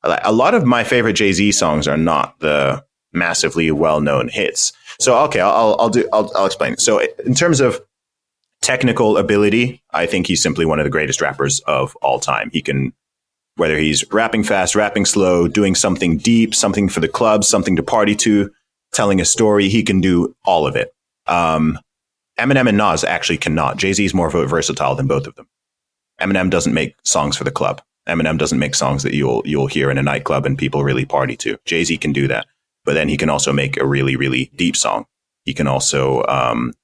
a lot of my favorite Jay-Z songs are not the massively well-known hits. So, okay, I'll explain. So in terms of technical ability, I think he's simply one of the greatest rappers of all time. He can, whether he's rapping fast, rapping slow, doing something deep, something for the club, something to party to, telling a story, he can do all of it. Eminem and Nas actually cannot. Jay-Z is more versatile than both of them. Eminem doesn't make songs for the club. Eminem doesn't make songs that you'll hear in a nightclub and people really party to. Jay-Z can do that. But then he can also make a really, really deep song. He can also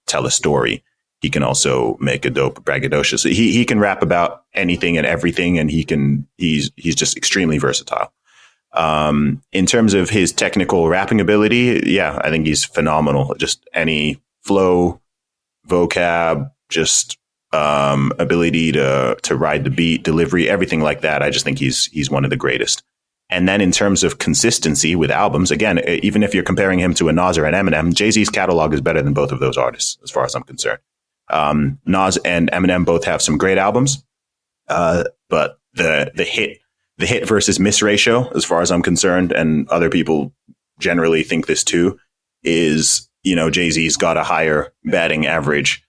tell a story. He can also make a dope braggadocious. So he can rap about anything and everything, and he's just extremely versatile. In terms of his technical rapping ability, yeah, I think he's phenomenal. Just any flow, vocab, just ability to ride the beat, delivery, everything like that. I just think he's one of the greatest. And then in terms of consistency with albums, again, even if you're comparing him to a Nas or an Eminem, Jay-Z's catalog is better than both of those artists, as far as I'm concerned. Nas and Eminem both have some great albums, but the hit versus miss ratio, as far as I'm concerned, and other people generally think this too, is, Jay-Z's got a higher batting average,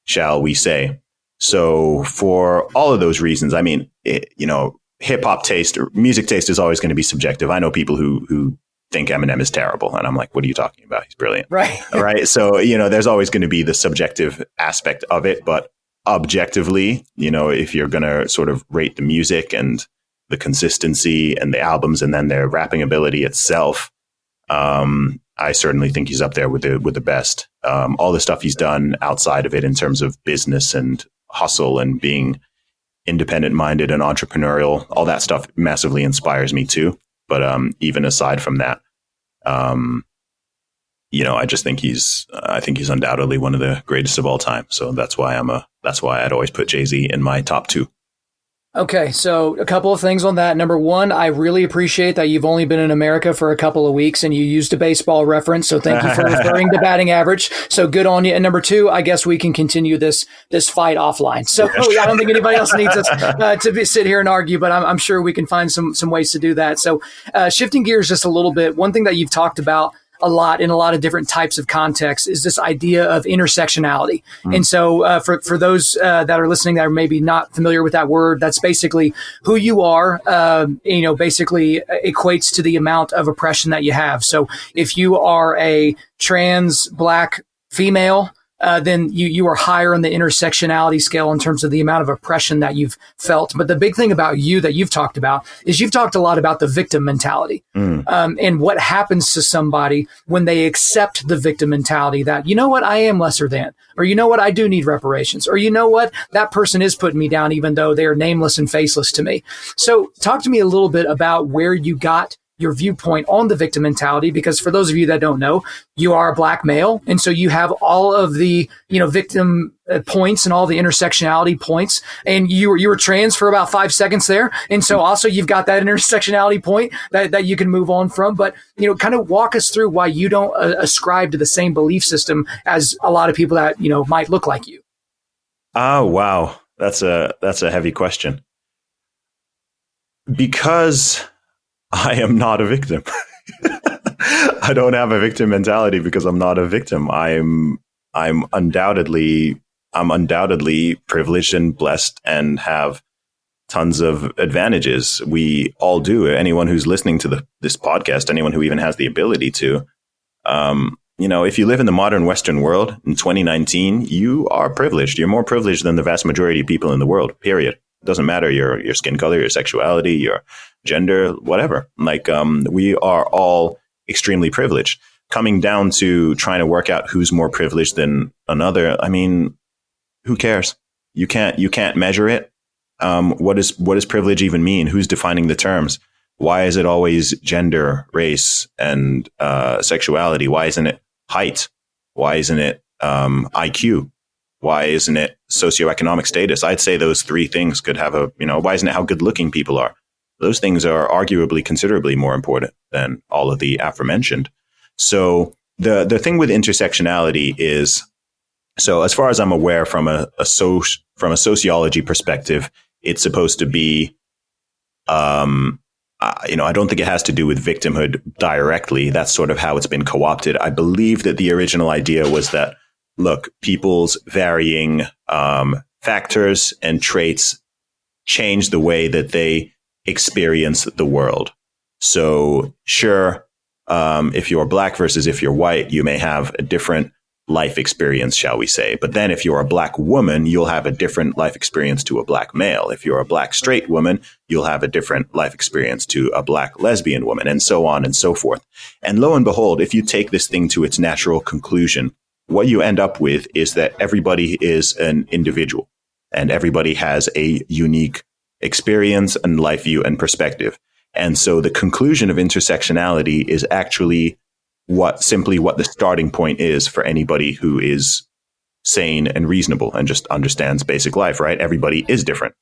shall we say. So for all of those reasons, I mean, hip hop taste or music taste is always going to be subjective. I know people who think Eminem is terrible, and I'm like, what are you talking about? He's brilliant. Right. Right. So, there's always going to be the subjective aspect of it, but objectively, if you're going to sort of rate the music and the consistency and the albums and then their rapping ability itself, I certainly think he's up there with the best. All the stuff he's done outside of it in terms of business and hustle and being independent minded and entrepreneurial, all that stuff massively inspires me too. But even aside from that, I just think he's undoubtedly one of the greatest of all time. So that's why I'd always put Jay-Z in my top two. Okay, so a couple of things on that. Number one, I really appreciate that you've only been in America for a couple of weeks and you used a baseball reference. So thank you for referring to batting average. So good on you. And number two, I guess we can continue this fight offline. So I don't think anybody else needs us sit here and argue, but I'm sure we can find some ways to do that. So shifting gears just a little bit, one thing that you've talked about a lot in a lot of different types of contexts is this idea of intersectionality. And so for those that are listening that are maybe not familiar with that word, that's basically who you are, basically equates to the amount of oppression that you have. So if you are a trans Black female, then you are higher on the intersectionality scale in terms of the amount of oppression that you've felt. But the big thing about you that you've talked about is you've talked a lot about the victim mentality, and what happens to somebody when they accept the victim mentality that, you know what, I am lesser than, or you know what, I do need reparations, or you know what, that person is putting me down even though they are nameless and faceless to me. So talk to me a little bit about where you got your viewpoint on the victim mentality, because for those of you that don't know, you are a Black male. And so you have all of the, victim points and all the intersectionality points. And you were trans for about 5 seconds there. And so also you've got that intersectionality point that you can move on from. But, kind of walk us through why you don't ascribe to the same belief system as a lot of people that, might look like you. Oh, wow. That's a heavy question. Because I am not a victim. I don't have a victim mentality because I'm not a victim. I'm undoubtedly privileged and blessed and have tons of advantages. We all do. Anyone who's listening to this podcast, anyone who even has the ability to, if you live in the modern Western world in 2019, you are privileged. You're more privileged than the vast majority of people in the world, period. It doesn't matter your skin color, your sexuality, your gender, whatever. We are all extremely privileged. Coming down to trying to work out who's more privileged than another, I mean, who cares? You can't measure it. What does privilege even mean? Who's defining the terms? Why is it always gender, race, and sexuality? Why isn't it height? Why isn't it IQ? Why isn't it socioeconomic status? I'd say those three things could have why isn't it how good looking people are? Those things are arguably considerably more important than all of the aforementioned. So the thing with intersectionality is, so as far as I'm aware, from a sociology perspective, it's supposed to be, I don't think it has to do with victimhood directly. That's sort of how it's been co-opted. I believe that the original idea was that, look, people's varying factors and traits change the way that they experience the world. So sure, if you're Black versus if you're white, you may have a different life experience, shall we say. But then if you're a Black woman, you'll have a different life experience to a Black male. If you're a Black straight woman, you'll have a different life experience to a Black lesbian woman, and so on and so forth. And lo and behold, if you take this thing to its natural conclusion, what you end up with is that everybody is an individual and everybody has a unique experience and life view and perspective. And so the conclusion of intersectionality is actually what the starting point is for anybody who is sane and reasonable and just understands basic life, right? Everybody is different.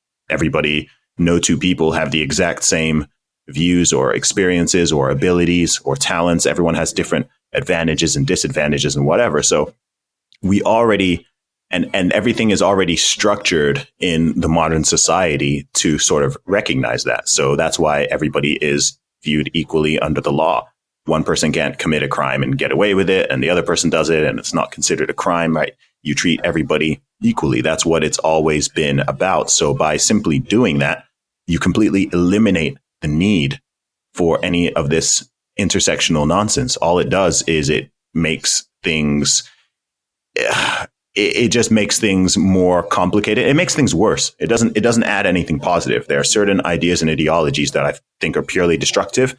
No two people have the exact same views or experiences or abilities or talents. Everyone has different advantages and disadvantages and whatever. So we already, and everything is already structured in the modern society to sort of recognize that. So that's why everybody is viewed equally under the law. One person can't commit a crime and get away with it, and the other person does it, and it's not considered a crime, right? You treat everybody equally. That's what it's always been about. So by simply doing that, you completely eliminate the need for any of this intersectional nonsense. All it does is it makes things, it just makes things more complicated. It makes things worse. It doesn't add anything positive. There are certain ideas and ideologies that I think are purely destructive.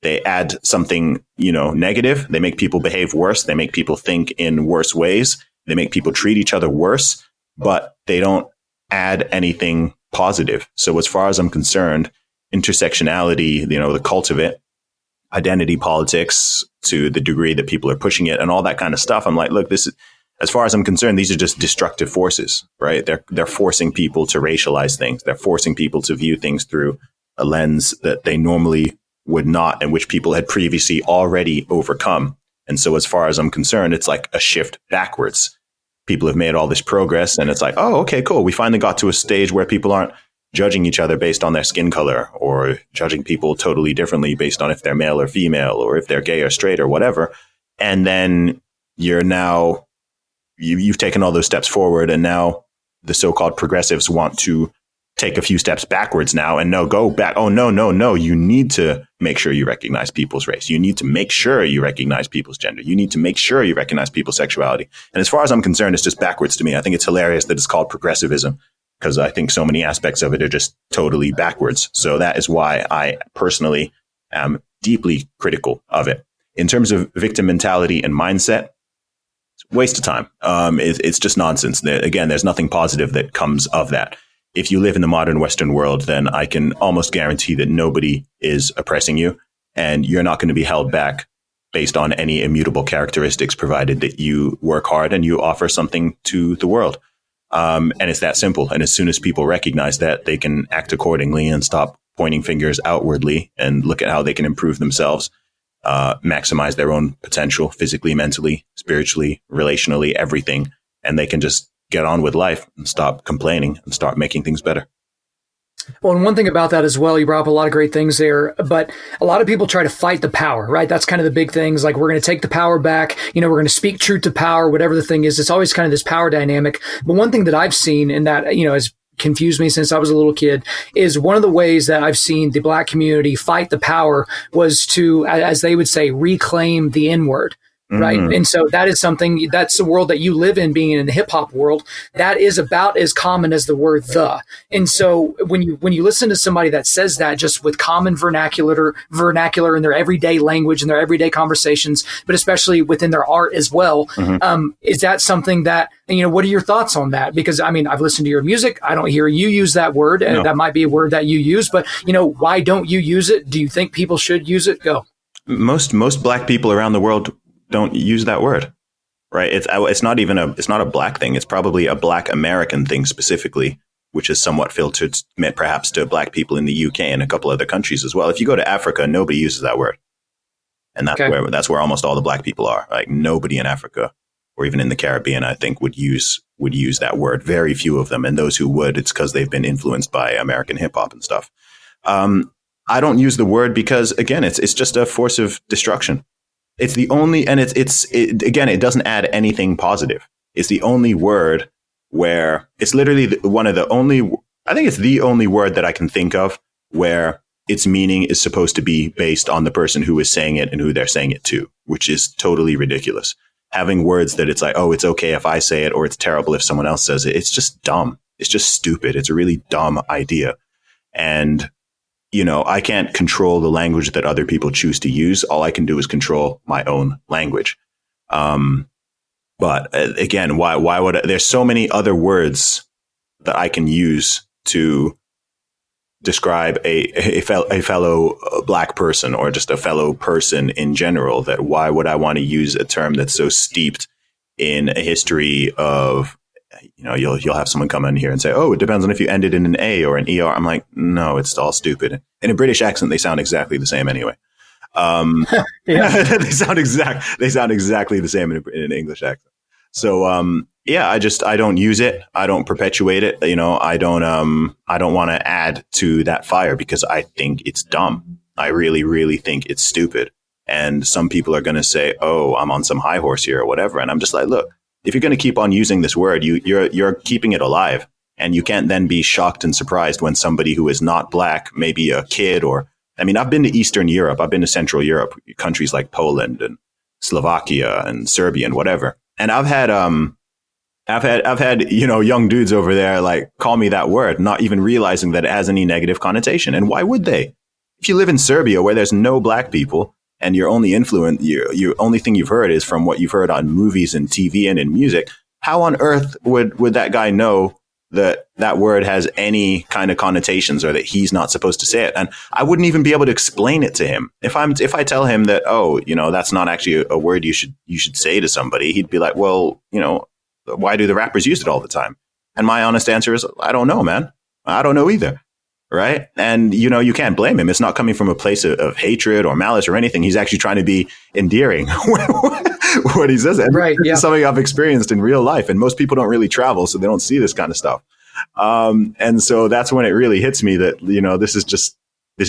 They add something, negative. They make people behave worse. They make people think in worse ways. They make people treat each other worse, but they don't add anything positive. So as far as I'm concerned, intersectionality, the cult of it, identity politics to the degree that people are pushing it and all that kind of stuff. I'm like, look, this is, as far as I'm concerned, these are just destructive forces, right? They're forcing people to racialize things. They're forcing people to view things through a lens that they normally would not, and which people had previously already overcome. And so as far as I'm concerned, it's like a shift backwards. People have made all this progress and it's like, oh, okay, cool. We finally got to a stage where people aren't judging each other based on their skin color or judging people totally differently based on if they're male or female or if they're gay or straight or whatever. And then you've taken all those steps forward, and now the so-called progressives want to take a few steps backwards now and no, go back. Oh, no. You need to make sure you recognize people's race. You need to make sure you recognize people's gender. You need to make sure you recognize people's sexuality. And as far as I'm concerned, it's just backwards to me. I think it's hilarious that it's called progressivism because I think so many aspects of it are just totally backwards. So that is why I personally am deeply critical of it. In terms of victim mentality and mindset, it's a waste of time. It's just nonsense. Again, there's nothing positive that comes of that. If you live in the modern Western world, then I can almost guarantee that nobody is oppressing you and you're not going to be held back based on any immutable characteristics, provided that you work hard and you offer something to the world. And it's that simple. And as soon as people recognize that, they can act accordingly and stop pointing fingers outwardly and look at how they can improve themselves, maximize their own potential physically, mentally, spiritually, relationally, everything. And they can just get on with life and stop complaining and start making things better. Well, and one thing about that as well, you brought up a lot of great things there, but a lot of people try to fight the power, right? That's kind of the big things. Like, we're going to take the power back. We're going to speak truth to power, whatever the thing is. It's always kind of this power dynamic. But one thing that I've seen, and that, has confused me since I was a little kid, is one of the ways that I've seen the Black community fight the power was to, as they would say, reclaim the N-word. Right. And so that is something, that's the world that you live in, being in the hip hop world. That is about as common as the word the. And so when you listen to somebody that says that just with common vernacular in their everyday language and their everyday conversations, but especially within their art as well, is that something that, what are your thoughts on that? Because I've listened to your music. I don't hear you use that word, and that might be a word that you use, but why don't you use it? Do you think people should use it? Go. Most Black people around the world don't use that word, right? It's not a Black thing. It's probably a Black American thing specifically, which is somewhat filtered perhaps to Black people in the UK and a couple other countries as well. If you go to Africa, nobody uses that word. And that's where almost all the Black people are. Like, nobody in Africa or even in the Caribbean, I think, would use that word. Very few of them. And those who would, it's because they've been influenced by American hip hop and stuff. I don't use the word because, again, it's just a force of destruction. It's the only, and it doesn't add anything positive. It's the only word where it's literally I think it's the only word that I can think of where its meaning is supposed to be based on the person who is saying it and who they're saying it to, which is totally ridiculous. Having words that it's like, oh, it's okay if I say it, or it's terrible if someone else says it. It's just dumb. It's just stupid. It's a really dumb idea. And I can't control the language that other people choose to use. All I can do is control my own language. But again, why would there's so many other words that I can use to describe a fellow Black person or just a fellow person in general, that why would I want to use a term that's so steeped in a history of, you'll have someone come in here and say, oh, it depends on if you ended in an A or an ER. I'm like, no, it's all stupid. In a British accent, they sound exactly the same anyway. They sound exactly the same in an English accent. So, I don't use it. I don't perpetuate it. I don't want to add to that fire because I think it's dumb. I really, really think it's stupid. And some people are going to say, oh, I'm on some high horse here or whatever. And I'm just like, look, if you're going to keep on using this word, you're keeping it alive, and you can't then be shocked and surprised when somebody who is not Black, maybe a kid, or I've been to Eastern Europe, I've been to Central Europe, countries like Poland and Slovakia and Serbia and whatever, and I've had young dudes over there like call me that word, not even realizing that it has any negative connotation. And why would they? If you live in Serbia where there's no Black people, and your only your only thing you've heard is from what you've heard on movies and TV and in music, how on earth would that guy know that word has any kind of connotations, or that he's not supposed to say it? And I wouldn't even be able to explain it to him. If I tell him that, oh, that's not actually a word you should say to somebody, he'd be like, well, why do the rappers use it all the time? And my honest answer is, I don't know, man. I don't know either. Right. And, you can't blame him. It's not coming from a place of hatred or malice or anything. He's actually trying to be endearing what he says. And right. Yeah. It's something I've experienced in real life. And most people don't really travel, so they don't see this kind of stuff. And so that's when it really hits me that, this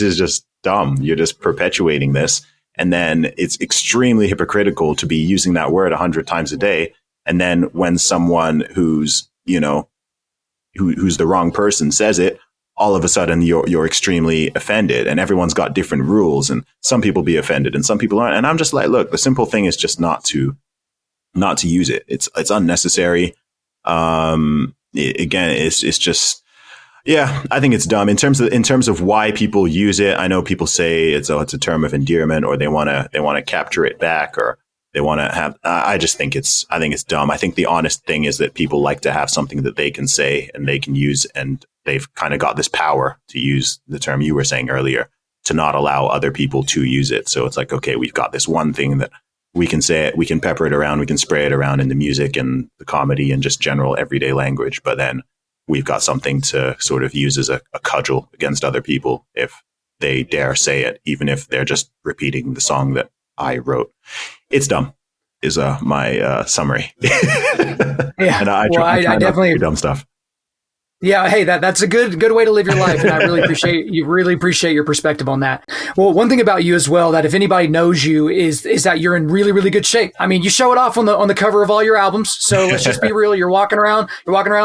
is just dumb. You're just perpetuating this. And then it's extremely hypocritical to be using that word 100 times a day. And then when someone who's the wrong person says it, all of a sudden you're extremely offended, and everyone's got different rules, and some people be offended and some people aren't. And I'm just like, look, the simple thing is just not to use it. It's unnecessary. Again, it's just, yeah, I think it's dumb in terms of why people use it. I know people say it's a term of endearment, or they want to capture it back, or they want to have, I think it's dumb. I think the honest thing is that people like to have something that they can say and they can use, and they've kind of got this power, to use the term you were saying earlier, to not allow other people to use it. So it's like, okay, we've got this one thing that we can say it, we can pepper it around, we can spray it around in the music and the comedy and just general everyday language. But then we've got something to sort of use as a cudgel against other people if they dare say it, even if they're just repeating the song that I wrote. It's dumb, is my summary. Yeah, and I definitely do dumb stuff. Yeah, hey, that's a good way to live your life, and I really appreciate your perspective on that. Well, one thing about you as well, that if anybody knows you, is that you're in really, really good shape. I mean, you show it off on the cover of all your albums. So let's just be real. You're walking around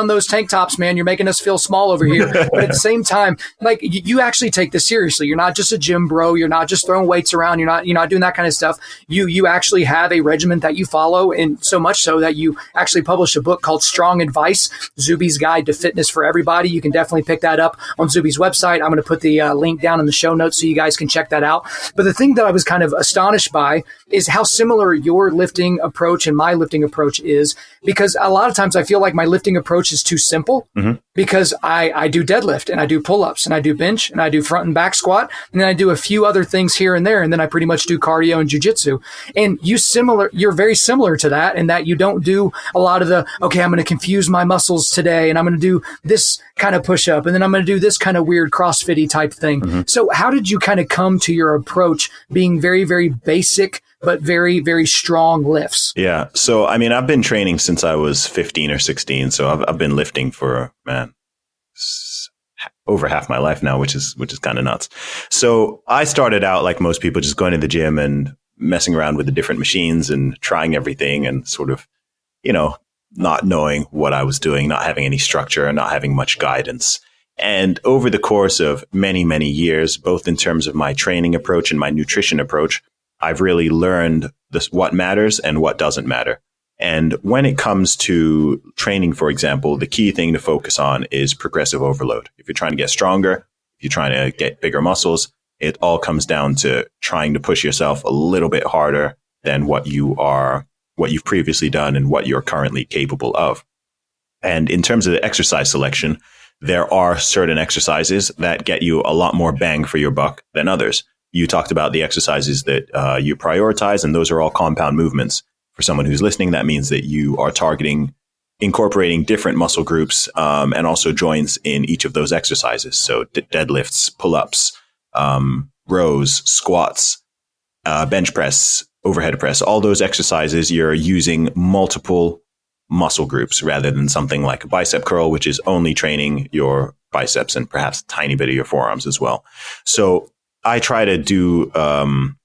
those tank tops, man. You're making us feel small over here. But at the same time, like, you actually take this seriously. You're not just a gym bro. You're not just throwing weights around. You're not doing that kind of stuff. You actually have a regimen that you follow, and so much so that you actually published a book called Strong Advice: Zuby's Guide to Fitness for Everybody. You can definitely pick that up on Zuby's website. I'm going to put the link down in the show notes so you guys can check that out. But the thing that I was kind of astonished by is how similar your lifting approach and my lifting approach is, because a lot of times I feel like my lifting approach is too simple, because I do deadlift and I do pull-ups and I do bench and I do front and back squat, and then I do a few other things here and there, and then I pretty much do cardio and jiu-jitsu. And you're very similar to that, in that you don't do a lot of the, okay, I'm going to confuse my muscles today, and I'm going to do this kind of push up, and then I'm going to do this kind of weird CrossFit-y type thing. So how did you kind of come to your approach being very, very basic, but very, very strong lifts? Yeah. So, I mean, I've been training since I was 15 or 16. So I've been lifting for, over half my life now, which is kind of nuts. So I started out like most people, just going to the gym and messing around with the different machines and trying everything, and sort of, not knowing what I was doing, not having any structure, and not having much guidance. And over the course of many, many years, both in terms of my training approach and my nutrition approach, I've really learned what matters and what doesn't matter. And when it comes to training, for example, the key thing to focus on is progressive overload. If you're trying to get stronger, if you're trying to get bigger muscles, it all comes down to trying to push yourself a little bit harder than what you've previously done and what you're currently capable of. And in terms of the exercise selection, there are certain exercises that get you a lot more bang for your buck than others. You talked about the exercises that you prioritize, and those are all compound movements. For someone who's listening, that means that you are incorporating different muscle groups and also joints in each of those exercises. So deadlifts, pull-ups, rows, squats, bench press, overhead press, all those exercises, you're using multiple muscle groups rather than something like a bicep curl, which is only training your biceps and perhaps a tiny bit of your forearms as well. So I try to do, I'm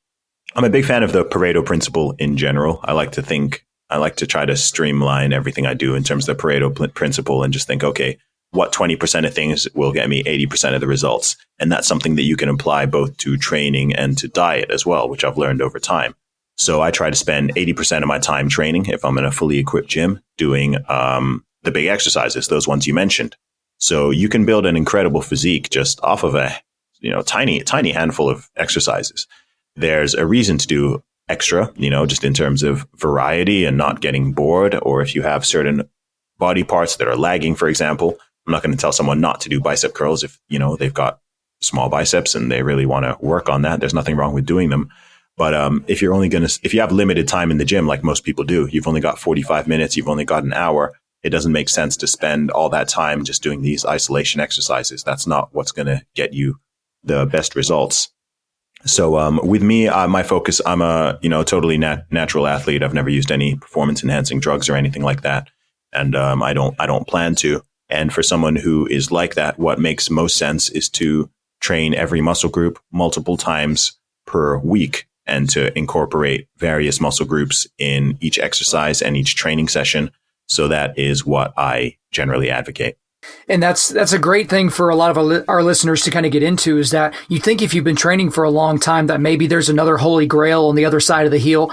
a big fan of the Pareto principle in general. I like to try to streamline everything I do in terms of the Pareto principle, and just think, okay, what 20% of things will get me 80% of the results? And that's something that you can apply both to training and to diet as well, which I've learned over time. So I try to spend 80% of my time training, if I'm in a fully equipped gym, doing the big exercises, those ones you mentioned. So you can build an incredible physique just off of a tiny handful of exercises. There's a reason to do extra, just in terms of variety and not getting bored. Or if you have certain body parts that are lagging, for example, I'm not going to tell someone not to do bicep curls if, they've got small biceps and they really want to work on that. There's nothing wrong with doing them. But if you have limited time in the gym, like most people do, you've only got 45 minutes, you've only got an hour. It doesn't make sense to spend all that time just doing these isolation exercises. That's not what's going to get you the best results. So with me, my focus, I'm a totally natural athlete. I've never used any performance enhancing drugs or anything like that, and I don't plan to. And for someone who is like that, what makes most sense is to train every muscle group multiple times per week, and to incorporate various muscle groups in each exercise and each training session. So that is what I generally advocate. And that's a great thing for a lot of our listeners to kind of get into, is that you think if you've been training for a long time that maybe there's another holy grail on the other side of the hill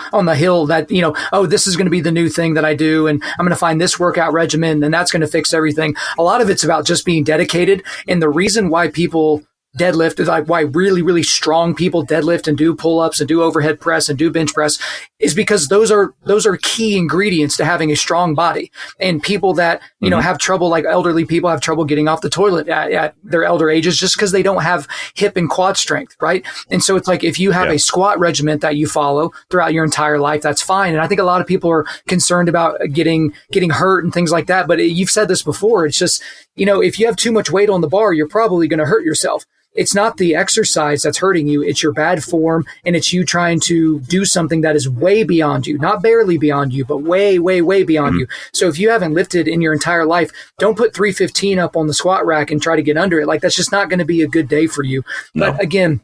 that, oh, this is going to be the new thing that I do, and I'm going to find this workout regimen and that's going to fix everything. A lot of it's about just being dedicated. And the reason why people deadlift is like why really, really strong people deadlift and do pull-ups and do overhead press and do bench press is because those are key ingredients to having a strong body. And people that, have trouble, like elderly people have trouble getting off the toilet at their elder ages just because they don't have hip and quad strength, right? And so it's like, if you have a squat regimen that you follow throughout your entire life, that's fine. And I think a lot of people are concerned about getting hurt and things like that. But you've said this before. It's just, if you have too much weight on the bar, you're probably going to hurt yourself. It's not the exercise that's hurting you. It's your bad form, and it's you trying to do something that is way beyond you, not barely beyond you, but way, way, way beyond you. So if you haven't lifted in your entire life, don't put 315 up on the squat rack and try to get under it. Like, that's just not going to be a good day for you. No. But again,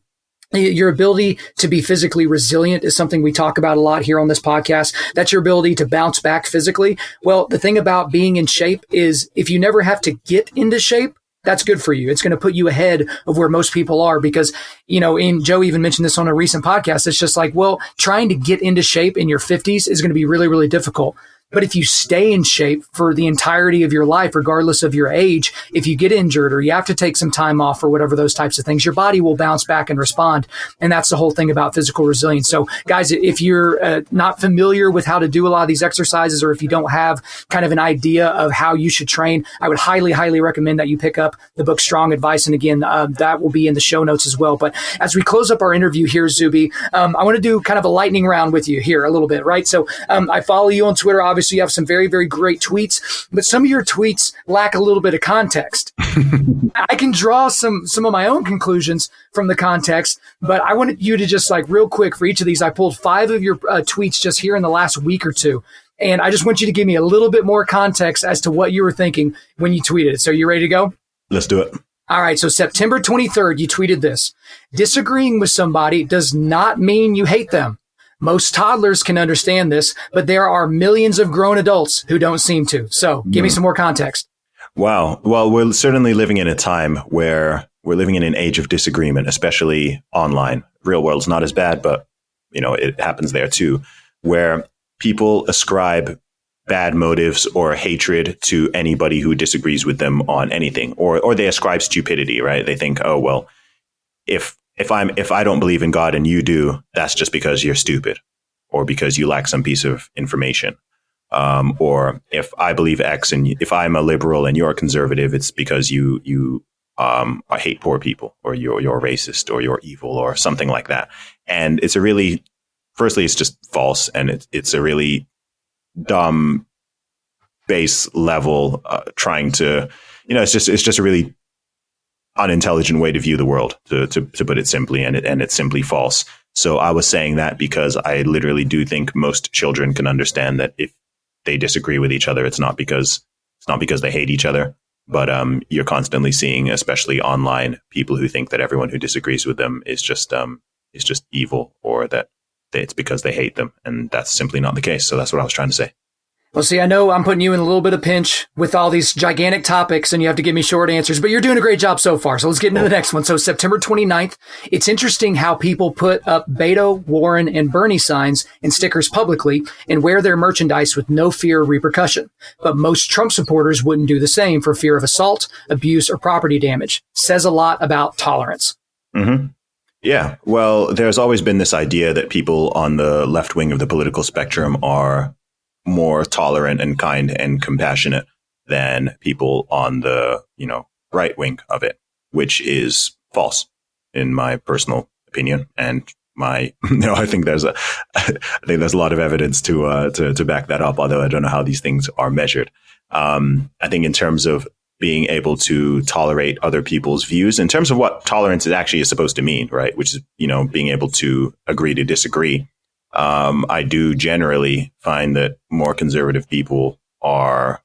your ability to be physically resilient is something we talk about a lot here on this podcast. That's your ability to bounce back physically. Well, the thing about being in shape is if you never have to get into shape, that's good for you. It's going to put you ahead of where most people are because, and Joe even mentioned this on a recent podcast. It's just like, well, trying to get into shape in your 50s is going to be really, really difficult. But if you stay in shape for the entirety of your life, regardless of your age, if you get injured or you have to take some time off or whatever those types of things, your body will bounce back and respond. And that's the whole thing about physical resilience. So guys, if you're not familiar with how to do a lot of these exercises, or if you don't have kind of an idea of how you should train, I would highly, highly recommend that you pick up the book Strong Advice. And again, that will be in the show notes as well. But as we close up our interview here, Zuby, I want to do kind of a lightning round with you here a little bit, right? So I follow you on Twitter. Obviously, you have some very, very great tweets, but some of your tweets lack a little bit of context. I can draw some of my own conclusions from the context, but I wanted you to just like real quick for each of these. I pulled 5 of your tweets just here in the last week or two. And I just want you to give me a little bit more context as to what you were thinking when you tweeted it. So you ready to go? Let's do it. All right. So September 23rd, you tweeted this: disagreeing with somebody does not mean you hate them. Most toddlers can understand this, but there are millions of grown adults who don't seem to. So give me some more context. Wow. Well, we're certainly living in a time where we're living in an age of disagreement, especially online. Real world's not as bad, but it happens there too, where people ascribe bad motives or hatred to anybody who disagrees with them on anything, or they ascribe stupidity, right? They think, oh, well, if I don't believe in God and you do, that's just because you're stupid or because you lack some piece of information. Or if I believe X and if I'm a liberal and you're a conservative, it's because you hate poor people, or you're racist, or you're evil, or something like that. And it's firstly, it's just false. And it's a really dumb base level, trying to, it's just a really unintelligent way to view the world, to put it simply, and it's simply false. So I was saying that because I literally do think most children can understand that if they disagree with each other, it's not because they hate each other, but you're constantly seeing, especially online, people who think that everyone who disagrees with them is just evil, or that it's because they hate them, and that's simply not the case. So that's what I was trying to say. Well, see, I know I'm putting you in a little bit of pinch with all these gigantic topics, and you have to give me short answers, but you're doing a great job so far. So let's get into the next one. So September 29th, it's interesting how people put up Beto, Warren, and Bernie signs and stickers publicly and wear their merchandise with no fear of repercussion. But most Trump supporters wouldn't do the same for fear of assault, abuse, or property damage. Says a lot about tolerance. Mm-hmm. Yeah. Well, there's always been this idea that people on the left wing of the political spectrum are more tolerant and kind and compassionate than people on the, right wing of it, which is false in my personal opinion. And I think there's a lot of evidence to back that up, although I don't know how these things are measured. I think in terms of being able to tolerate other people's views, in terms of what tolerance is supposed to mean, right? Which is, being able to agree to disagree. I do generally find that more conservative people are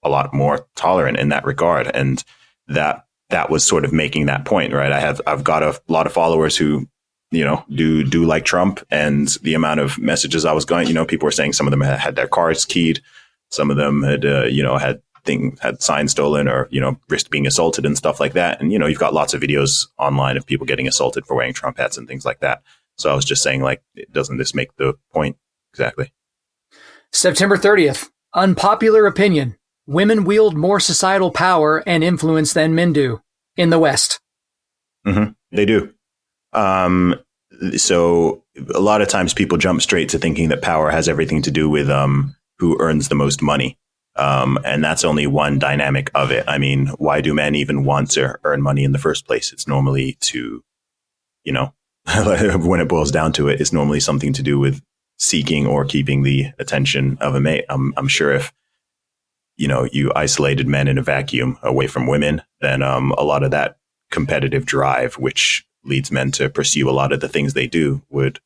a lot more tolerant in that regard. And that was sort of making that point, right? I've got a lot of followers who, do like Trump, and the amount of messages I was going, people were saying some of them had their cars keyed. Some of them had had signs stolen or, risked being assaulted and stuff like that. And, you've got lots of videos online of people getting assaulted for wearing Trump hats and things like that. So I was just saying, like, doesn't this make the point? Exactly. September 30th, unpopular opinion. Women wield more societal power and influence than men do in the West. Mm-hmm. They do. So a lot of times people jump straight to thinking that power has everything to do with who earns the most money. And that's only one dynamic of it. I mean, why do men even want to earn money in the first place? It's normally to, when it boils down to it, it's normally something to do with seeking or keeping the attention of a mate. I'm sure if, you isolated men in a vacuum away from women, then a lot of that competitive drive, which leads men to pursue a lot of the things they do, would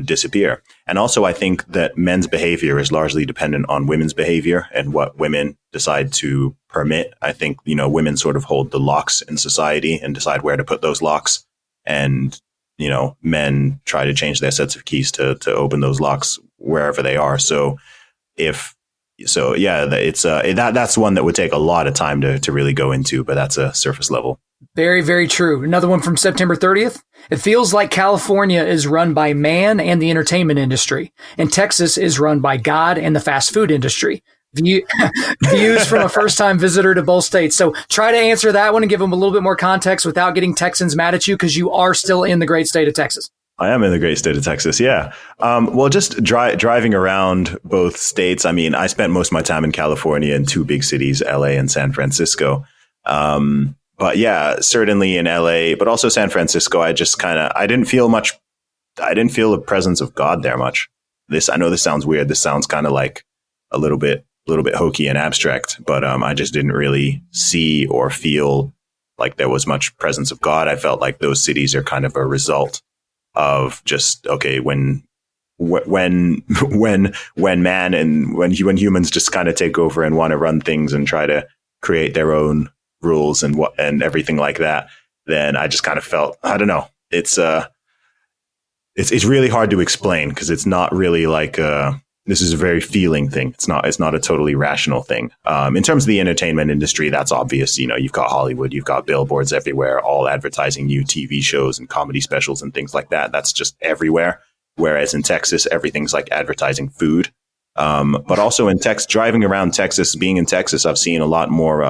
disappear. And also, I think that men's behavior is largely dependent on women's behavior and what women decide to permit. I think, women sort of hold the locks in society and decide where to put those locks. And, men try to change their sets of keys to open those locks wherever they are. That's one that would take a lot of time to really go into, but that's a surface level. Very, very true. Another one from September 30th. It feels like California is run by man and the entertainment industry, and Texas is run by God and the fast food industry. Views from a first-time visitor to both states. So try to answer that one and give them a little bit more context without getting Texans mad at you, because you are still in the great state of Texas. I am in the great state of Texas, yeah. Just driving around both states. I mean, I spent most of my time in California in two big cities, LA and San Francisco. But yeah, certainly in LA, but also San Francisco, I didn't feel the presence of God there much. I know this sounds weird. This sounds kind of like a little bit hokey and abstract, but I just didn't really see or feel like there was much presence of God. I felt like those cities are kind of a result of just, okay, when man and when humans just kind of take over and want to run things and try to create their own rules and everything like that, then I just kind of felt, I don't know. It's really hard to explain, because it's not really like this is a very feeling thing. It's not a totally rational thing. In terms of the entertainment industry, that's obvious. You've got Hollywood, you've got billboards everywhere, all advertising new TV shows and comedy specials and things like that. That's just everywhere. Whereas in Texas, everything's like advertising food. But also in driving around Texas, being in Texas, I've seen a lot more.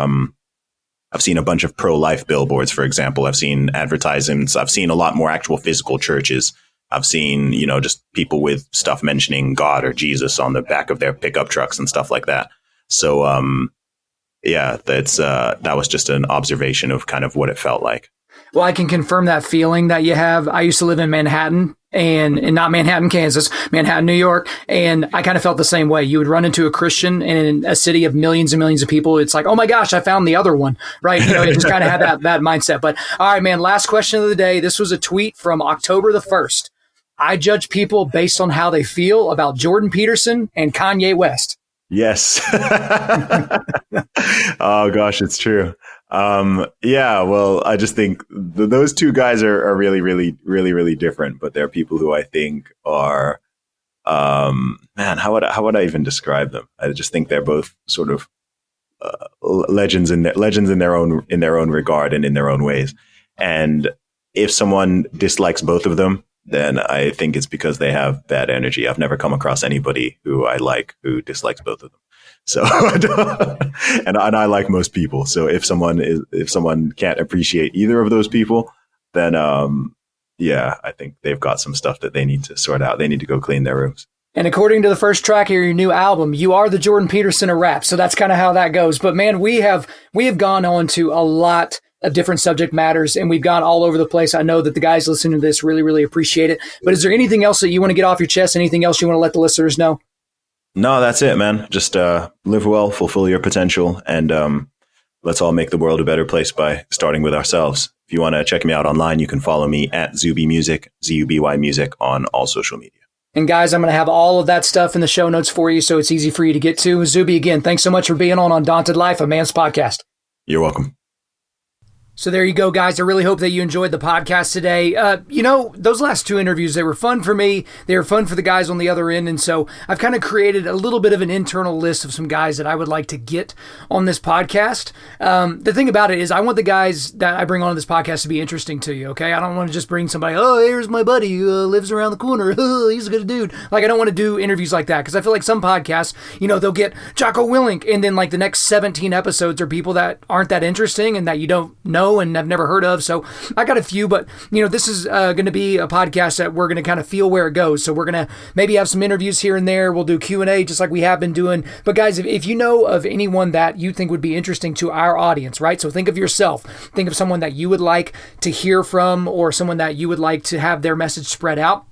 I've seen a bunch of pro-life billboards, for example. I've seen advertisements. I've seen a lot more actual physical churches. I've seen, just people with stuff mentioning God or Jesus on the back of their pickup trucks and stuff like that. So, that was just an observation of kind of what it felt like. Well, I can confirm that feeling that you have. I used to live in Manhattan and not Manhattan, Kansas, Manhattan, New York. And I kind of felt the same way. You would run into a Christian in a city of millions and millions of people. It's like, oh my gosh, I found the other one, right? You just kind of have that mindset. But all right, man, last question of the day. This was a tweet from October the 1st. I judge people based on how they feel about Jordan Peterson and Kanye West. Yes. Oh gosh, it's true. Well, I just think those two guys are really, really, really, really different, but they're people who I think are, how would I even describe them? I just think they're both sort of legends in their own regard and in their own ways. And if someone dislikes both of them, then I think it's because they have bad energy. I've never come across anybody who I like who dislikes both of them. So, and I like most people. So if someone can't appreciate either of those people, then I think they've got some stuff that they need to sort out. They need to go clean their rooms. And according to the first track of your new album, you are the Jordan Peterson of rap. So that's kind of how that goes. But man, we have gone on to a lot of different subject matters, and we've gone all over the place. I know that the guys listening to this really, really appreciate it. But is there anything else that you want to get off your chest? Anything else you want to let the listeners know? No, that's it, man. Just live well, fulfill your potential, and let's all make the world a better place by starting with ourselves. If you want to check me out online, you can follow me at Zuby Music, Zuby Music, on all social media. And guys, I'm going to have all of that stuff in the show notes for you, so it's easy for you to get to. Zuby, again, thanks so much for being on Undaunted Life, a man's podcast. You're welcome. So there you go, guys. I really hope that you enjoyed the podcast today. Those last two interviews, they were fun for me. They were fun for the guys on the other end. And so I've kind of created a little bit of an internal list of some guys that I would like to get on this podcast. The thing about it is I want the guys that I bring on this podcast to be interesting to you, okay? I don't want to just bring somebody, here's my buddy who lives around the corner. He's a good dude. Like, I don't want to do interviews like that because I feel like some podcasts, they'll get Jocko Willink, and then like the next 17 episodes are people that aren't that interesting and that you don't know and I've never heard of. So I got a few, but this is going to be a podcast that we're going to kind of feel where it goes. So we're going to maybe have some interviews here and there. We'll do Q&A just like we have been doing. But guys, if you know of anyone that you think would be interesting to our audience, right? So think of yourself. Think of someone that you would like to hear from or someone that you would like to have their message spread out.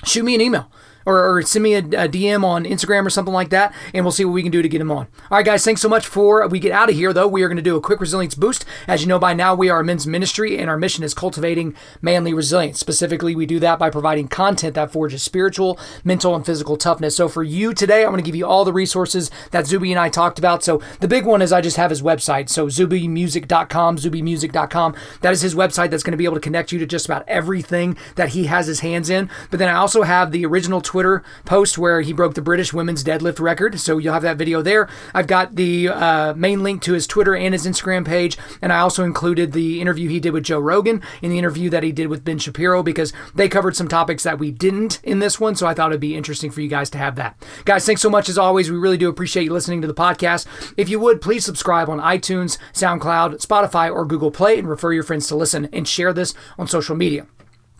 Shoot me an email. Or send me a DM on Instagram or something like that, and we'll see what we can do to get him on. All right, guys, thanks so much. Before we get out of here, though, we are going to do a quick resilience boost. As you know by now, we are a men's ministry, and our mission is cultivating manly resilience. Specifically, we do that by providing content that forges spiritual, mental, and physical toughness. So for you today, I'm going to give you all the resources that Zuby and I talked about. So the big one is I just have his website. So zubymusic.com, zubymusic.com. That is his website that's going to be able to connect you to just about everything that he has his hands in. But then I also have the original Twitter post where he broke the British women's deadlift record. So you'll have that video there. I've got the main link to his Twitter and his Instagram page. And I also included the interview he did with Joe Rogan and the interview that he did with Ben Shapiro because they covered some topics that we didn't in this one. So I thought it'd be interesting for you guys to have that. Guys, thanks so much as always. We really do appreciate you listening to the podcast. If you would, please subscribe on iTunes, SoundCloud, Spotify, or Google Play and refer your friends to listen and share this on social media.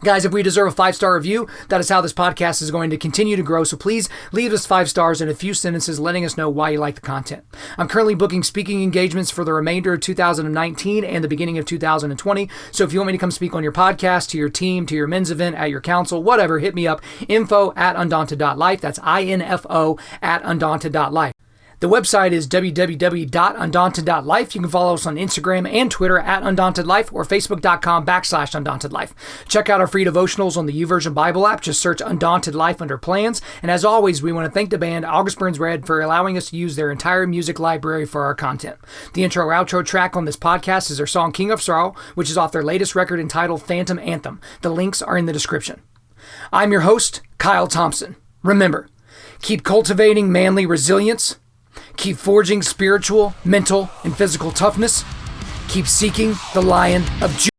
Guys, if we deserve a 5-star review, that is how this podcast is going to continue to grow. So please leave us 5 stars and a few sentences letting us know why you like the content. I'm currently booking speaking engagements for the remainder of 2019 and the beginning of 2020. So if you want me to come speak on your podcast, to your team, to your men's event, at your council, whatever, hit me up. info@Undaunted.Life. That's info@Undaunted.Life. The website is www.Undaunted.Life. You can follow us on Instagram and Twitter @Undaunted.Life or Facebook.com/Undaunted.Life. Check out our free devotionals on the YouVersion Bible app. Just search Undaunted.Life under plans. And as always, we want to thank the band August Burns Red for allowing us to use their entire music library for our content. The intro-outro track on this podcast is their song King of Sorrow, which is off their latest record entitled Phantom Anthem. The links are in the description. I'm your host, Kyle Thompson. Remember, keep cultivating manly resilience. Keep forging spiritual, mental, and physical toughness. Keep seeking the Lion of Judah.